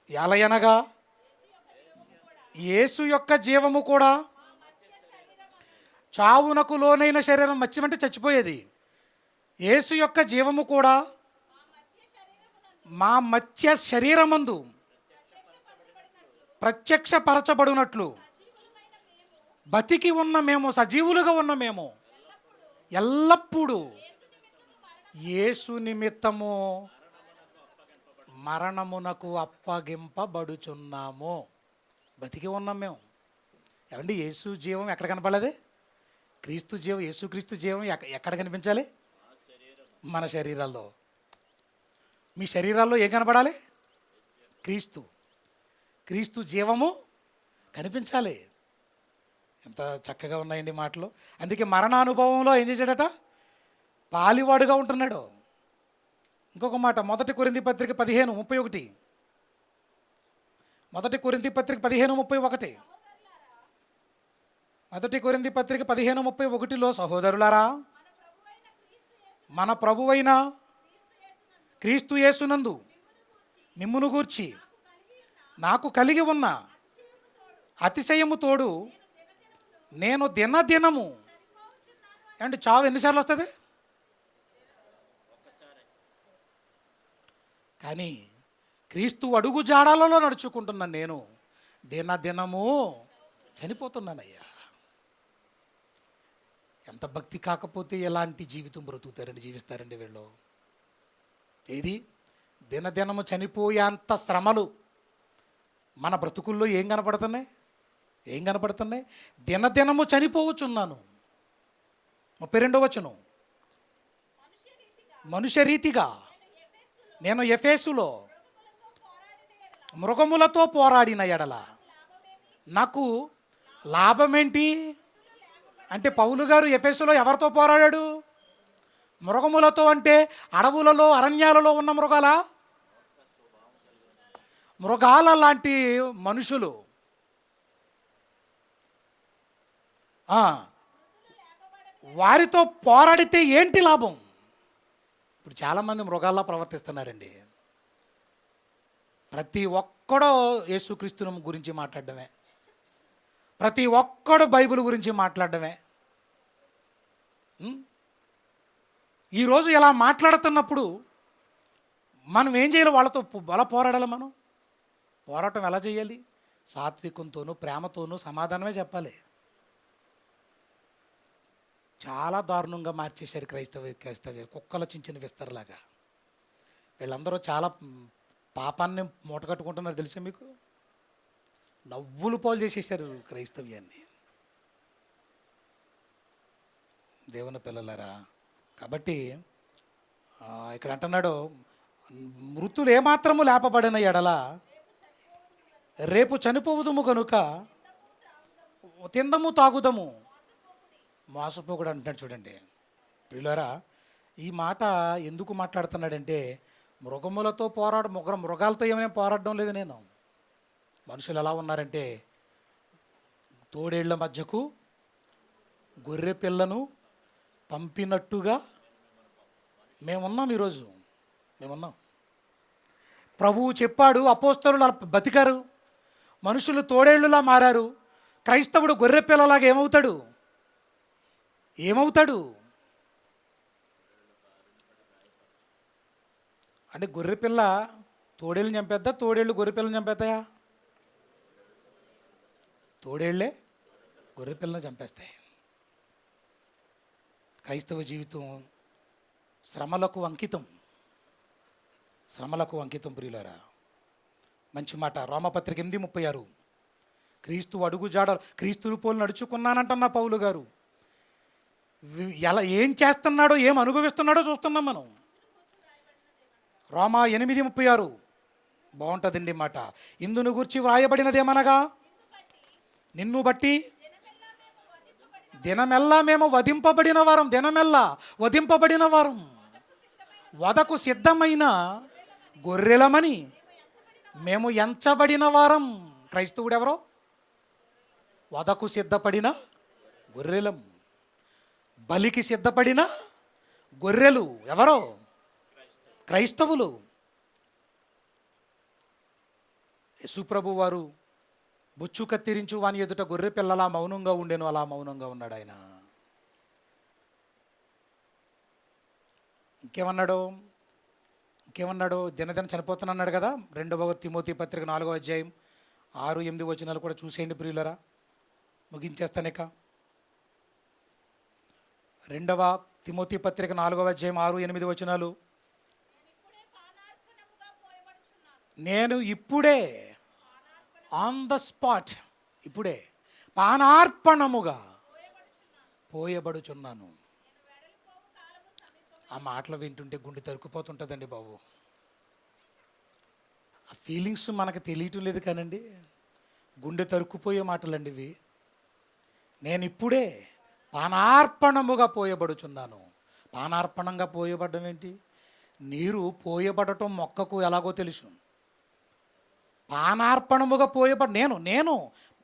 ఎలయనగా యేసు యొక్క జీవము కూడా చావునకు లోనైన శరీరం, మత్స్యమంటే చచ్చిపోయేది, యేసు యొక్క జీవము కూడా మా మత్స్య శరీరమందు ప్రత్యక్షపరచబడినట్లు బతికి ఉన్న మేము, సజీవులుగా ఉన్న మేము ఎల్లప్పుడూ యేసు నిమిత్తము మరణమునకు అప్పగింపబడుచున్నాము. బతికి ఉన్నాం మేము. ఏమండి, యేసు జీవం ఎక్కడ కనపడలేదే? క్రీస్తు జీవం, యేసుక్రీస్తు జీవం ఎక్కడ కనిపించాలి? మన శరీరాల్లో. మీ శరీరాల్లో ఏం కనపడాలి? క్రీస్తు జీవము కనిపించాలి. ఎంత చక్కగా ఉన్నాయండి మాటలు. అందుకే మరణానుభవంలో ఏం చేశాడట? పాలివాడుగా ఉంటున్నాడు. ఇంకొక మాట, 1 కొరింథీ పత్రిక 15:31. 1 కొరింథీ పత్రిక 15:31. 1 కొరింథీ పత్రిక 15:31లో, సహోదరులారా, మన ప్రభువైన క్రీస్తు యేసునందు మిమ్మును గూర్చి నాకు కలిగి ఉన్న అతిశయము తోడు నేను దినదినము, ఏమంటే చావు ఎన్నిసార్లు వస్తుంది? కానీ క్రీస్తు అడుగు జాడాలలో నడుచుకుంటున్నాను నేను దినదినము చనిపోతున్నానయ్యా. ఎంత భక్తి కాకపోతే ఎలాంటి జీవితం బ్రతుకుతారండి, జీవిస్తారండి వీళ్ళు. ఏది దినదినము చనిపోయేంత శ్రమలు మన బ్రతుకుల్లో ఏం కనపడుతున్నాయి? దినదినము చనిపోవచ్చున్నాను. 32వ వచనం, మనుష్య రీతిగా నేను ఎఫెసులో మృగములతో పోరాడిన ఎడల నాకు లాభమేంటి? అంటే పౌలు గారు ఎఫెసులో ఎవరితో పోరాడాడు? మృగములతో. అంటే అడవులలో, అరణ్యాలలో ఉన్న మృగాల లాంటి మనుషులు. వారితో పోరాడితే ఏంటి లాభం? ఇప్పుడు చాలామంది మృగాల్లా ప్రవర్తిస్తున్నారండి. ప్రతి ఒక్కడో యేసుక్రీస్తుని గురించి మాట్లాడడమే, ప్రతి ఒక్కడు బైబిల్ గురించి మాట్లాడడమే. ఈరోజు ఇలా మాట్లాడుతున్నప్పుడు మనం ఏం చేయాలి? వాళ్ళతో ఎలా పోరాడాలి? మనం పోరాటం ఎలా చేయాలి? సాత్వికంతోనూ ప్రేమతోనూ సమాధానమే చెప్పాలి. చాలా దారుణంగా మార్చేశారు క్రైస్తవ కుక్కల చించిన విస్తరలాగా. వీళ్ళందరూ చాలా పాపాన్ని మూటగట్టుకుంటున్నారు తెలుసా మీకు? నవ్వులు పాలు చేసేసారు క్రైస్తవ్యాన్ని. దేవుని పిల్లలారా, కాబట్టి ఇక్కడ అంటున్నాడు, మృతులు ఏమాత్రము లేపబడిన ఎడల రేపు చనిపోవుదుము కనుక తిందము తాగుదము మోసపోకుడు అంటున్నాడు. చూడండి ప్రియులారా, ఈ మాట ఎందుకు మాట్లాడుతున్నాడంటే, మృగములతో మృగాలతో ఏమైనా పోరాడడం లేదు నేను. మనుషులు ఎలా ఉన్నారంటే, తోడేళ్ల మధ్యకు గొర్రె పిల్లను పంపినట్టుగా మేమున్నాం. ఈరోజు మేమున్నాం. ప్రభువు చెప్పాడు, అపోస్తలులు బతికారు, మనుషులు తోడేళ్లులా మారారు. క్రైస్తవుడు గొర్రె పిల్లలాగా ఏమవుతాడు? అంటే గొర్రె పిల్ల తోడేళ్ళని చంపేద్దా? తోడేళ్ళు గొర్రె పిల్లని చంపేస్తాయా? తోడేళ్లే గొర్రె పిల్లని చంపేస్తాయి. క్రైస్తవ జీవితం శ్రమలకు అంకితం ప్రియులారా. మంచి మాట, రోమపత్రిక 8:36. క్రీస్తు అడుగు జాడ, క్రీస్తుని పోలు నడుచుకున్నానంటున్న పౌలు గారు ఎలా ఏం చేస్తున్నాడో, ఏం అనుభవిస్తున్నాడో చూస్తున్నాం మనం. రోమా 8:36 బాగుంటుందండి మాట. ఇందును గూర్చి వ్రాయబడినదేమనగా, నిన్ను బట్టి దినమెల్లా మేము వధింపబడిన వారం, వదకు సిద్ధమైన గొర్రెలమని మేము ఎంచబడిన వారం. క్రైస్తవుడు ఎవరో? వదకు సిద్ధపడిన గొర్రెలం. బలికి సిద్ధపడిన గొర్రెలు. ఎవరో? క్రైస్తవులు. యేసుప్రభు వారు బొచ్చు కత్తిరించు వాని ఎదుట గొర్రె పిల్లలా మౌనంగా ఉండెను, అలా మౌనంగా ఉన్నాడు ఆయన. ఇంకేమన్నాడు? దినదిన చనిపోతున్నాడు కదా. 2వ తిమోతి పత్రిక 4వ అధ్యాయం 6-8 వచనాలు కూడా చూసేయండి ప్రియులరా, ముగించేస్తాను ఇక. 2వ తిమోతి పత్రిక 4వ అధ్యాయం 6-8 వచనాలు. నేను ఇప్పుడే ఆన్ ద స్పాట్, ఇప్పుడే పానార్పణముగా పోయబడుచున్నాను. ఆ మాటలు వింటుంటే గుండె తరుక్కుపోతుంటుందండి బాబు. ఆ ఫీలింగ్స్ మనకు తెలియటం లేదు కానండి, గుండె తరుక్కుపోయే మాటలండి ఇవి. నేను ఇప్పుడే పానార్పణముగా పోయబడుచున్నాను. పానార్పణంగా పోయబడడం ఏంటి? నీరు పోయబడటం మొక్కకు ఎలాగో తెలుసు. పానార్పణముగా నేను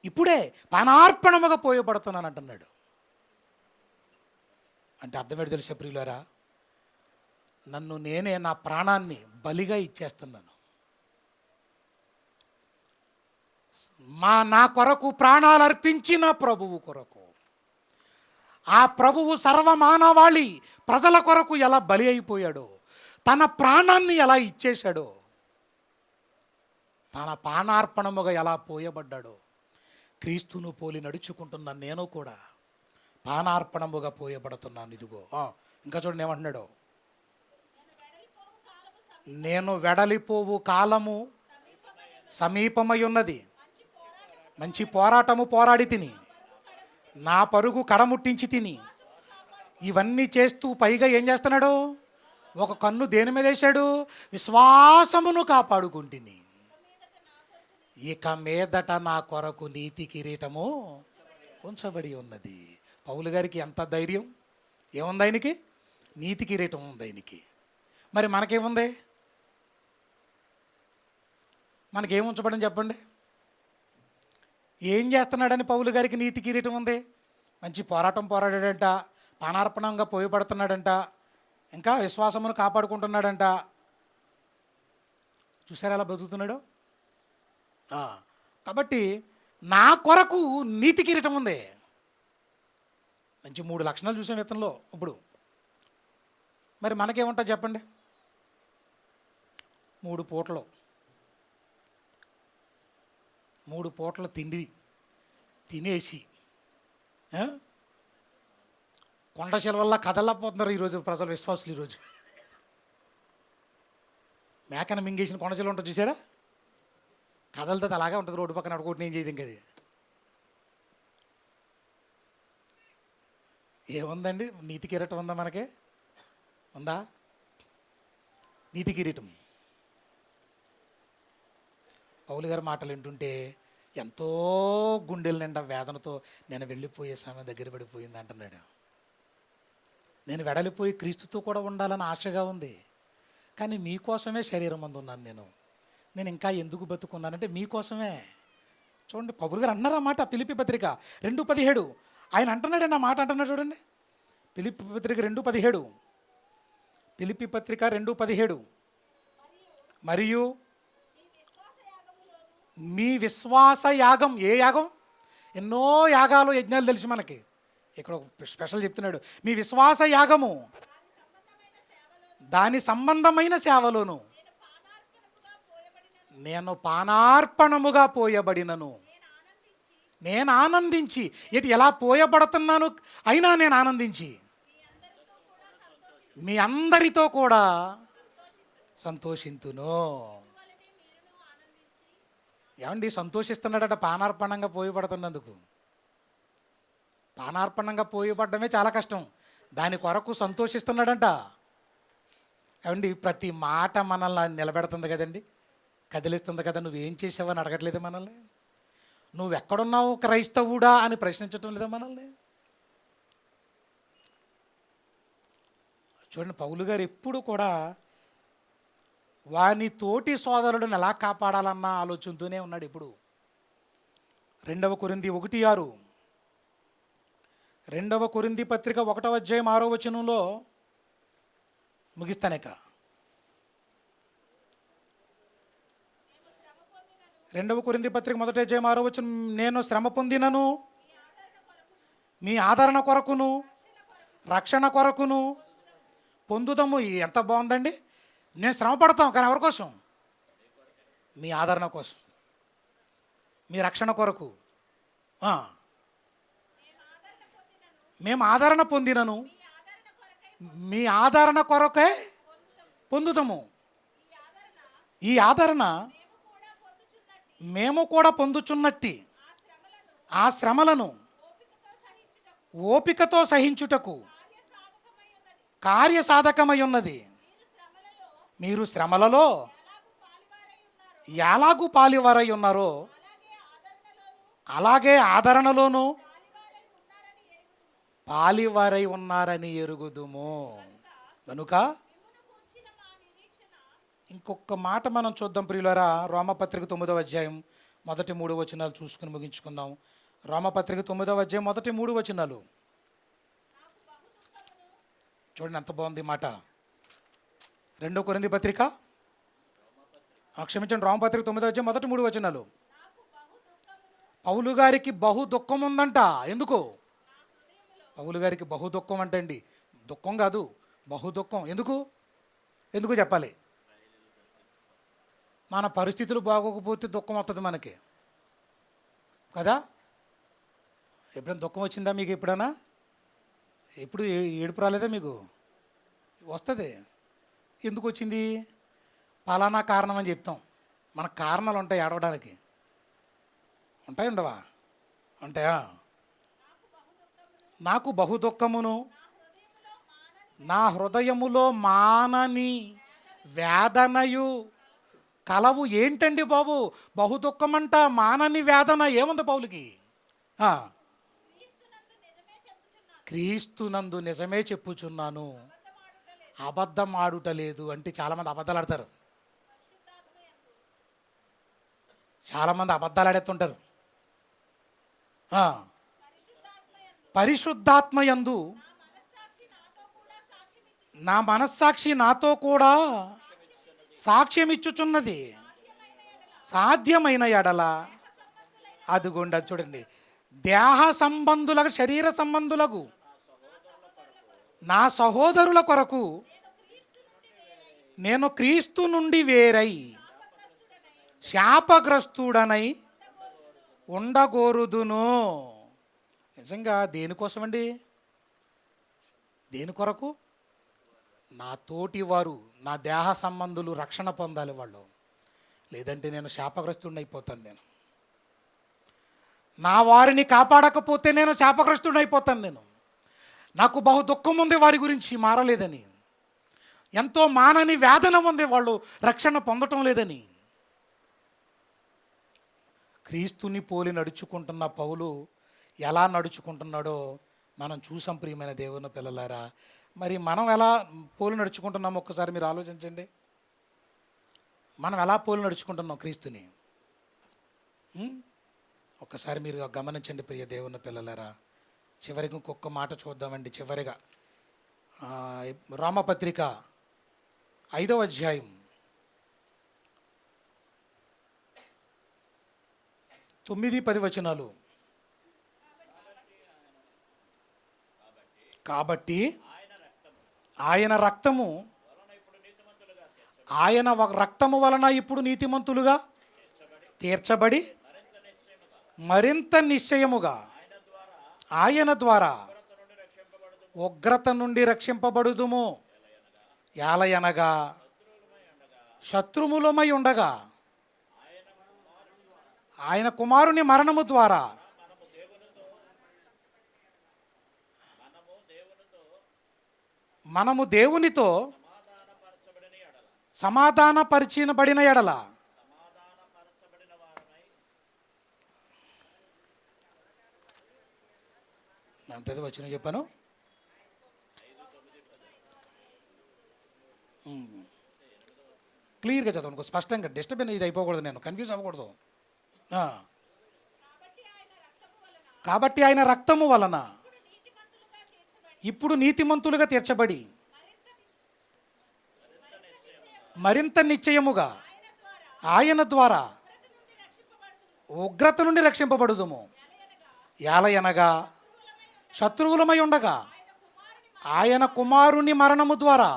ఇప్పుడే పానార్పణముగా పోయబడుతున్నాను అంటున్నాడు. అంటే అర్థమేంటి తెలుసా ప్రియులారా? నన్ను నేనే, నా ప్రాణాన్ని బలిగా ఇచ్చేస్తున్నాను. నా కొరకు ప్రాణాలు అర్పించిన ప్రభువు కొరకు, ఆ ప్రభువు సర్వమానవాళి ప్రజల కొరకు ఎలా బలి అయిపోయాడో, తన ప్రాణాన్ని ఎలా ఇచ్చేశాడో, తన పానార్పణముగా ఎలా పోయబడ్డాడో, క్రీస్తును పోలి నడుచుకుంటున్న నేను కూడా పానార్పణముగా పోయబడుతున్నాను. ఇదిగో ఇంకా చూడండి ఏమంటున్నాడో, నేను వెడలిపోవు కాలము సమీపమై ఉన్నది, మంచి పోరాటము పోరాడి తిని, నా పరుగు కడముట్టించి తిని. ఇవన్నీ చేస్తూ పైగా ఏం చేస్తున్నాడు? ఒక కన్ను దేని మీద వేశాడు? విశ్వాసమును కాపాడుకుంటుని. ఇక మీదట నా కొరకు నీతి కిరీటము ఉంచబడి ఉన్నది. పౌలు గారికి ఎంత ధైర్యం! ఏముంది ఆయనకి? నీతి కిరీటం ఉంది ఆయనకి. మరి మనకేముంది? మనకేం ఉంచబడని చెప్పండి? ఏం చేస్తున్నాడని పౌలు గారికి నీతి కిరీటం ఉంది? మంచి పోరాటం పోరాడాడంట, పానార్పణంగా పోయబడుతున్నాడంట, ఇంకా విశ్వాసమును కాపాడుకుంటున్నాడంట. చూసారా ఎలా బతుకుతున్నాడు? కాబట్టి నా కొరకు నీతి కిరీటం ఉంది. మంచి 3 లక్షణాలు చూసాం ఇతనిలో. ఇప్పుడు మరి మనకేముంటుంది చెప్పండి? 3 పూటలు తిండి తినేసి కొండ శిలవల్లా కదలపోతున్నారు ఈరోజు ప్రజలు, విశ్వాసులు. ఈరోజు మేకను మింగేసిన కొండ శిల ఉంటుంది చూసారా? కదలతో అలాగే ఉంటుంది, రోడ్డు పక్కన అడుకోటి ఏం చేయదు. ఇంకది ఏముందండి? నీతి కిరీటం ఉందా? మనకే ఉందా నీతి కిరీటం? పౌలు గారి మాటలు వింటుంటే ఎంతో గుండెల నిండా వేదనతో నేను వెళ్ళిపోయే సమయం దగ్గర పడిపోయింది అంటున్నాడు. నేను వెడలిపోయి క్రీస్తుతో కూడా ఉండాలని ఆశగా ఉంది, కానీ మీకోసమే శరీరం అందు ఉన్నాను. నేను ఇంకా ఎందుకు బతుకున్నానంటే మీకోసమే. చూడండి పౌలు గారు అన్నారు ఆ మాట. ఫిలిప్పీ పత్రిక 2:17 ఆయన అంటున్నాడండి ఆ మాట అంటున్నాడు చూడండి. ఫిలిప్పీ పత్రిక 2:17, ఫిలిప్పీ పత్రిక 2:17, మరియు మీ విశ్వాస యాగం. ఏ యాగం? ఎన్నో యాగాలు, యజ్ఞాలు తెలిసి మనకి. ఇక్కడ ఒక స్పెషల్ చెప్తున్నాడు, మీ విశ్వాస యాగము దాని సంబంధమైన సేవలోను నేను పానార్పణముగా పోయబడినను. నేను ఆనందించి, ఎలా పోయబడుతున్నాను అయినా నేను ఆనందించి మీ అందరితో కూడా సంతోషింతును. ఏమండి సంతోషిస్తున్నాడట పానార్పణంగా పోయబడుతున్నందుకు. పానార్పణంగా పోయబడమే చాలా కష్టం, దాని కొరకు సంతోషిస్తున్నాడంట. ఏమండి ప్రతి మాట మనల్ని నిలబెడుతుంది కదండి, కదిలిస్తుంది కదా. నువ్వేం చేసావని అడగట్లేదు మనల్ని. నువ్వెక్కడున్నావు క్రైస్తవుడా అని ప్రశ్నించటం లేదా మనల్ని. చూడండి పౌలు గారు ఎప్పుడు కూడా వాని తోటి సోదరులను ఎలా కాపాడాలన్న ఆలోచనతోనే ఉన్నాడు ఎప్పుడు. 2 కొరింథీ 1:6, రెండవ కొరింథీ పత్రిక 1వ అధ్యాయం 6వ వచనంలో ముగిస్తానేక. 2వ కొరింథీ పత్రిక 1వ అధ్యాయం 6వ వచనం, నేను శ్రమ పొందినను మీ ఆదరణ కొరకును రక్షణ కొరకును పొందుతాము. ఎంత బాగుందండి. నేను శ్రమ పడతాం, కానీ ఎవరి కోసం? మీ ఆదరణ కోసం, మీ రక్షణ కొరకు. మేము ఆదరణ పొందినను మీ ఆదరణ కొరకే పొందుతాము. ఈ ఆదరణ మేము కూడా పొందుచున్నట్టి ఆ శ్రమలను ఓపికతో సహించుటకు కార్యసాధకమై ఉన్నది. మీరు శ్రమలలో ఎలాగూ పాలివారై ఉన్నారో అలాగే ఆదరణలోనూ పాలివారై ఉన్నారని ఎరుగుదుము. కనుక ఇంకొక మాట మనం చూద్దాం ప్రియులారా. రోమపత్రిక 9వ అధ్యాయం మొదటి 3 వచనాలు చూసుకుని ముగించుకుందాం. రోమపత్రిక 9వ అధ్యాయం మొదటి 3 వచనాలు చూడండి, ఎంత బాగుంది మాట. 2 కొరింథీ పత్రిక క్షమించండి, రోమపత్రిక 9వ అధ్యాయం మొదటి 3 వచనాలు. పౌలు గారికి బహు దుఃఖం ఉందంట. ఎందుకు? పౌలు గారికి బహు దుఃఖం అంటండి. దుఃఖం కాదు, బహు దుఃఖం. ఎందుకు చెప్పాలి? మన పరిస్థితులు బాగోకపోతే దుఃఖం వస్తుంది మనకి కదా. ఎప్పుడైనా దుఃఖం వచ్చిందా మీకు? ఎప్పుడైనా ఎప్పుడు ఏడుపు రాలేదా మీకు? వస్తుంది. ఎందుకు వచ్చింది? పలానా కారణం అని చెప్తాం. మన కారణాలు ఉంటాయి ఏడవడానికి. ఉంటాయి ఉండవా? ఉంటాయా? నాకు బహు దుఃఖమును నా హృదయములో మానని వేదనయు కలవు. ఏంటండి బాబు బహు దుఃఖమంట, మానని వేదన? ఏముంది పౌలుకి? క్రీస్తునందు నిజమే చెప్పుచున్నాను, అబద్ధం ఆడుటలేదు. అంటే చాలామంది అబద్ధాలు ఆడతారు. చాలామంది అబద్ధాలు ఆడేస్తుంటారు. పరిశుద్ధాత్మయందు నా మనస్సాక్షి నాతో కూడా సాక్ష్యం ఇచ్చుచున్నది. సాధ్యమైన ఎడల అదిగోండి, అది చూడండి, దేహ సంబంధులకు శరీర సంబంధులకు నా సహోదరుల కొరకు నేను క్రీస్తు నుండి వేరై శాపగ్రస్తుడనై ఉండగోరుదును. నిజంగా దేనికోసమండి? దేని కొరకు? నా తోటి వారు, నా దేహ సంబంధులు రక్షణ పొందాలి వాళ్ళు. లేదంటే నేను శాపగ్రస్తుడిని అయిపోతాను. నేను నా వారిని కాపాడకపోతే నేను శాపగ్రస్తుడిని అయిపోతాను. నాకు బహు దుఃఖం ఉంది వారి గురించి మారలేదని. ఎంతో మానని వేదన ఉంది వాళ్ళు రక్షణ పొందటం లేదని. క్రీస్తుని పోలి నడుచుకుంటున్న పౌలు ఎలా నడుచుకుంటున్నాడో మనం చూసాం ప్రియమైన దేవుని పిల్లలారా. మరి మనం ఎలా పోలి నడుచుకుంటున్నామో ఒక్కసారి మీరు ఆలోచించండి. మనం ఎలా పోలి నడుచుకుంటున్నాం క్రీస్తుని? ఒక్కసారి మీరు గమనించండి ప్రియ దేవుని పిల్లలారా. చివరికి ఇంకొక మాట చూద్దామండి. చివరిగా రోమపత్రిక 5వ అధ్యాయం 9-10 వచనాలు. కాబట్టి ఆయన రక్తము వలన ఇప్పుడు నీతిమంతులుగా తీర్చబడి మరింత నిశ్చయముగా ఆయన ద్వారా ఉగ్రత నుండి రక్షింపబడుదుము. యాలయనగా శత్రువులమై ఉండగా ఆయన కుమారుని మరణము ద్వారా మనము దేవునితో సమాధానపరచబడిన ఎడల అంతది వచ్చిన చెప్పాను. క్లియర్గా చదవను, స్పష్టంగా. డిస్టర్బెన్స్ ఇది అయిపోకూడదు, నేను కన్ఫ్యూజ్ అవ్వకూడదు. కాబట్టి ఆయన రక్తము వలన ఇప్పుడు నీతిమంతులుగా తీర్చబడి మరింత నిశ్చయముగా ఆయన ద్వారా ఉగ్రత నుండి రక్షింపబడుదుము. ఏలయనగా శత్రువులమై ఉండగా ఆయన కుమారుని మరణము ద్వారా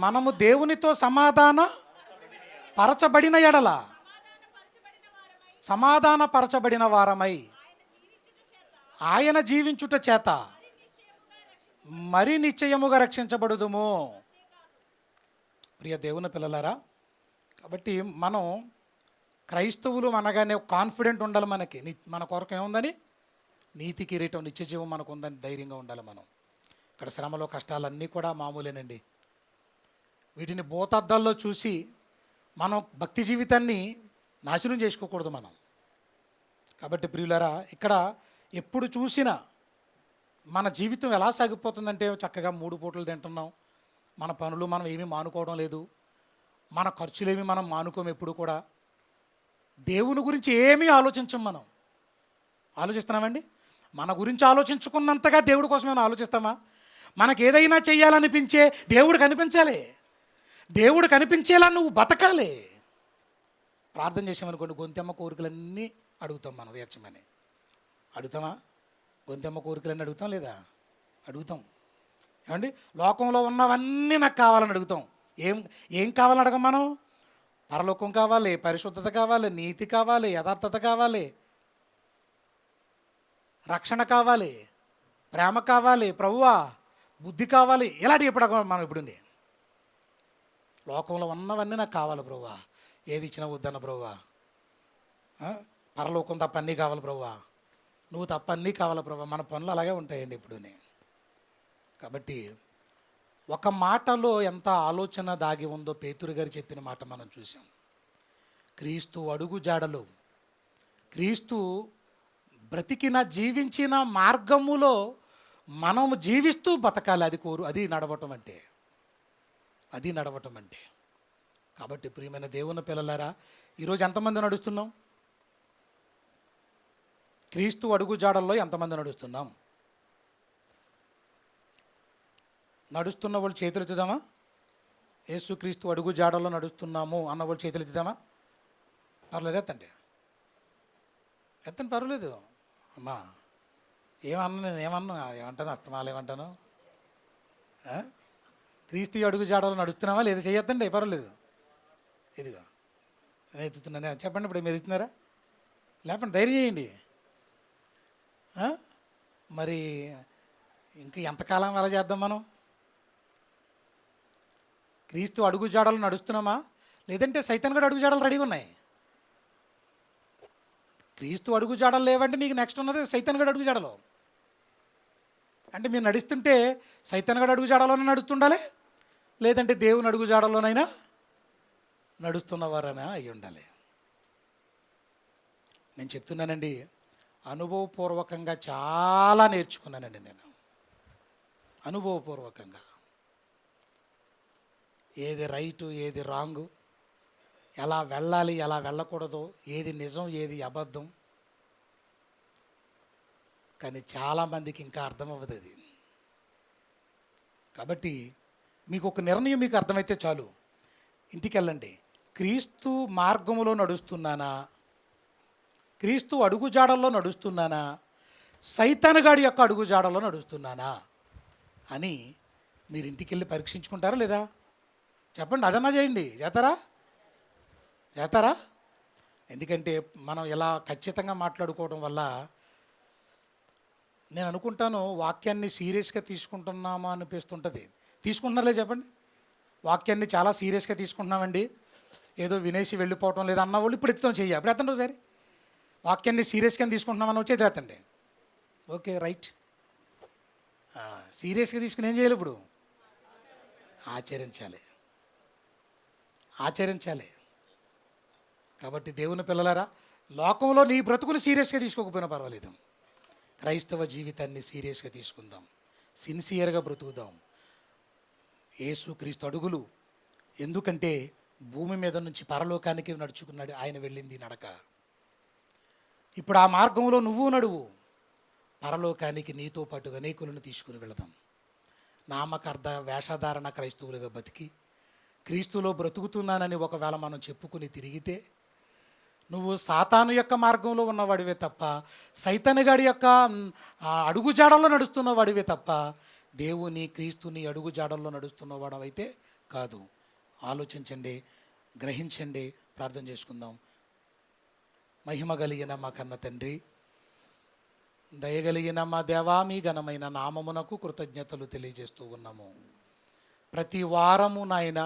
మనము దేవునితో సమాధాన పరచబడిన ఎడల సమాధానపరచబడిన వారమై ఆయన జీవించుట చేత మరి నిశ్చయముగా రక్షించబడుదుము. ప్రియ దేవుని పిల్లలారా, కాబట్టి మనం క్రైస్తవులు అనగానే కాన్ఫిడెంట్ ఉండాలి. మన కొరకు ఏముందని? నీతి కిరీటం, నిత్య జీవం మనకు ఉందని ధైర్యంగా ఉండాలి. మనం ఇక్కడ శ్రమలో కష్టాలన్నీ కూడా మామూలేనండి. వీటిని భూతద్దాల్లో చూసి మనం భక్తి జీవితాన్ని నాశనం చేసుకోకూడదు మనం. కాబట్టి ప్రియులారా, ఇక్కడ ఎప్పుడు చూసినా మన జీవితం ఎలా సాగిపోతుందంటే, చక్కగా 3 పూటలు తింటున్నాం, మన పనులు మనం ఏమీ మానుకోవడం లేదు, మన ఖర్చులేమి మనం మానుకోము. ఎప్పుడు కూడా దేవుని గురించి ఏమీ ఆలోచించం. మనం ఆలోచిస్తున్నామండి? మన గురించి ఆలోచించుకున్నంతగా దేవుడి కోసం ఏమైనా ఆలోచిస్తామా? మనకు ఏదైనా చేయాలనిపించే దేవుడు కనిపించాలి. దేవుడు కనిపించేలా నువ్వు బతకాలి. ప్రార్థన చేసామనుకోండి, గొంతెమ్మ కోరికలన్నీ అడుగుతాం. మనం తీర్చమని అడుగుతామా? గొంతెమ్మ కోరికలన్నీ అడుగుతాం లేదా? అడుగుతాం. ఏమండి? లోకంలో ఉన్నవన్నీ నాకు కావాలని అడుగుతాం. ఏం కావాలని అడగం మనం? పరలోకం కావాలి, పరిశుద్ధత కావాలి, నీతి కావాలి, యథార్థత కావాలి, రక్షణ కావాలి, ప్రేమ కావాలి, ప్రభువా బుద్ధి కావాలి. ఇలాంటి ఎప్పుడు మనం ఇప్పుడు లోకంలో ఉన్నవన్నీ నాకు కావాలి ప్రభువా, ఏది ఇచ్చినా వద్దన్న ప్రభువా, పరలోకం తప్ప అన్నీ కావాలి ప్రభువా, నువ్వు తప్ప అన్నీ కావాలి ప్రభువా. మన పనులు అలాగే ఉంటాయండి ఇప్పుడు. కాబట్టి ఒక మాటలో ఎంత ఆలోచన దాగి ఉందో పేతురు గారు చెప్పిన మాట మనం చూసాం. క్రీస్తు అడుగు జాడలు, క్రీస్తు బ్రతికిన జీవించిన మార్గములో మనము జీవిస్తూ బతకాలి. అది నడవటం అంటే, అది నడవటం అంటే. కాబట్టి ప్రియమైన దేవుని పిల్లలారా, ఈరోజు ఎంతమంది నడుస్తున్నాం? క్రీస్తు అడుగు జాడల్లో ఎంతమంది నడుస్తున్నాం? నడుస్తున్న వాళ్ళు చేతులు ఎత్తుదామా? యేసుక్రీస్తు అడుగు జాడల్లో నడుస్తున్నాము అన్న వాళ్ళు చేతులు ఎత్తుదామా? పర్లేదు, ఎత్తండి, పర్వాలేదు. అమ్మా నేను ఏమంటాను? అస్తమాలు ఏమంటాను? క్రీస్తు అడుగు జాడలో నడుస్తున్నామా లేదా? చేయొద్దండి, పర్వాలేదు. ఇదిగో నేను ఎత్తుతున్నాను, చెప్పండి. ఇప్పుడు మీరు ఎత్తున్నారా? లేకపోతే ధైర్యం చేయండి. మరి ఇంక ఎంతకాలం అలా చేద్దాం మనం? క్రీస్తు అడుగు జాడలు నడుస్తున్నామా, లేదంటే సైతాన్ గడు అడుగు జాడలు రెడీగా ఉన్నాయి? క్రీస్తు అడుగు జాడలు లేవంటే నీకు నెక్స్ట్ ఉన్నది సైతాన్ గడు అడుగు జాడలో. అంటే మీరు నడుస్తుంటే సైతాన్ గడు అడుగు జాడలోనే నడుస్తుండాలి, లేదంటే దేవుని అడుగు జాడలోనైనా నడుస్తున్నవారైనా అయి ఉండాలి. నేను చెప్తున్నానండి, అనుభవపూర్వకంగా చాలా నేర్చుకున్నానండి నేను. అనుభవపూర్వకంగా ఏది రైటు, ఏది రాంగు, ఎలా వెళ్ళాలి, ఎలా వెళ్ళకూడదు, ఏది నిజం, ఏది అబద్ధం. కానీ చాలామందికి ఇంకా అర్థమవ్వదు అది. కాబట్టి మీకు ఒక నిర్ణయం మీకు అర్థమైతే చాలు, ఇంటికి వెళ్ళండి. క్రీస్తు మార్గములో నడుస్తున్నానా, క్రీస్తు అడుగుజాడల్లో నడుస్తున్నానా, సైతానుగాడి యొక్క అడుగుజాడల్లో నడుస్తున్నానా అని మీరు ఇంటికి వెళ్ళి పరీక్షించుకుంటారా లేదా? చెప్పండి, అదన్నా చేయండి. చేస్తారా? ఎందుకంటే మనం ఇలా ఖచ్చితంగా మాట్లాడుకోవడం వల్ల నేను అనుకుంటాను వాక్యాన్ని సీరియస్గా తీసుకుంటున్నామా అనిపిస్తుంటుంది. తీసుకుంటున్నారులే చెప్పండి. వాక్యాన్ని చాలా సీరియస్గా తీసుకుంటున్నామండి, ఏదో వినేసి వెళ్ళిపోవటం లేదా అన్న వాళ్ళు ఇప్పుడు ఎత్తుతాం చెయ్యి. అప్పుడు ఎత్తండి ఒకసారి. వాక్యాన్ని సీరియస్గా తీసుకుంటున్నామని వచ్చేది ఎత్తండి. Okay, right. సీరియస్గా తీసుకుని ఏం చేయాలి ఇప్పుడు? ఆచరించాలి. కాబట్టి దేవుని పిల్లలారా, లోకంలో నీ బ్రతుకులు సీరియస్గా తీసుకోకపోయినా పర్వాలేదు, క్రైస్తవ జీవితాన్ని సీరియస్గా తీసుకుందాం, సిన్సియర్గా బ్రతుకుదాం. యేసుక్రీస్తు అడుగులు, ఎందుకంటే భూమి మీద నుంచి పరలోకానికి నడుచుకున్నాడు ఆయన, వెళ్ళింది నడక. ఇప్పుడు ఆ మార్గంలో నువ్వు నడువు. పరలోకానికి నీతో పాటు అనేకులను తీసుకుని వెళదాం. నామకార్థ వేషధారణ క్రైస్తవులుగా బతికి క్రీస్తులో బ్రతుకుతున్నానని ఒకవేళ మనం చెప్పుకుని తిరిగితే నువ్వు సాతాను యొక్క మార్గంలో ఉన్నవాడివే తప్ప, సైతానుగాడి యొక్క అడుగుజాడల్లో నడుస్తున్నవాడివే తప్ప, దేవుని క్రీస్తుని అడుగుజాడల్లో నడుస్తున్నవాడవైతే కాదు. ఆలోచించండి, గ్రహించండి, ప్రార్థన చేసుకుందాం. మహిమ కలిగిన మా కన్న తండ్రి, దయగలిగిన మా దేవా, మీ ఘనమైన నామమునకు కృతజ్ఞతలు తెలియజేస్తూ ఉన్నాము. ప్రతి వారము నాయన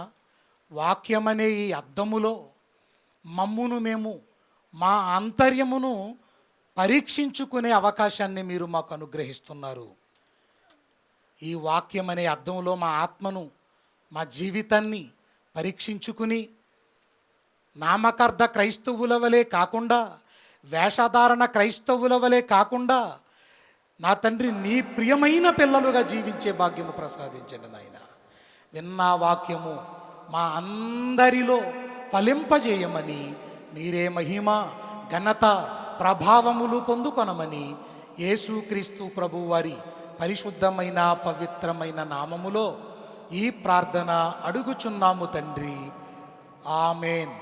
వాక్యమనే ఈ అద్దములో మమ్మును మేము మా ఆంతర్యమును పరీక్షించుకునే అవకాశాన్ని మీరు మాకు అనుగ్రహిస్తున్నారు. ఈ వాక్యం అనే అర్థంలో మా ఆత్మను, మా జీవితాన్ని పరీక్షించుకుని నామకార్థ క్రైస్తవుల వలె కాకుండా, వేషధారణ క్రైస్తవుల వలె కాకుండా నా తండ్రి నీ ప్రియమైన పిల్లలుగా జీవించే భాగ్యము ప్రసాదించండి నాయన. విన్న వాక్యము మా అందరిలో ఫలింపజేయమని, మీరే మహిమ ఘనత ప్రభావములు పొందుకొనమని యేసుక్రీస్తు ప్రభు వారి పరిశుద్ధమైన పవిత్రమైన నామములో ఈ ప్రార్థన అడుగుచున్నాము తండ్రి. ఆమెన్.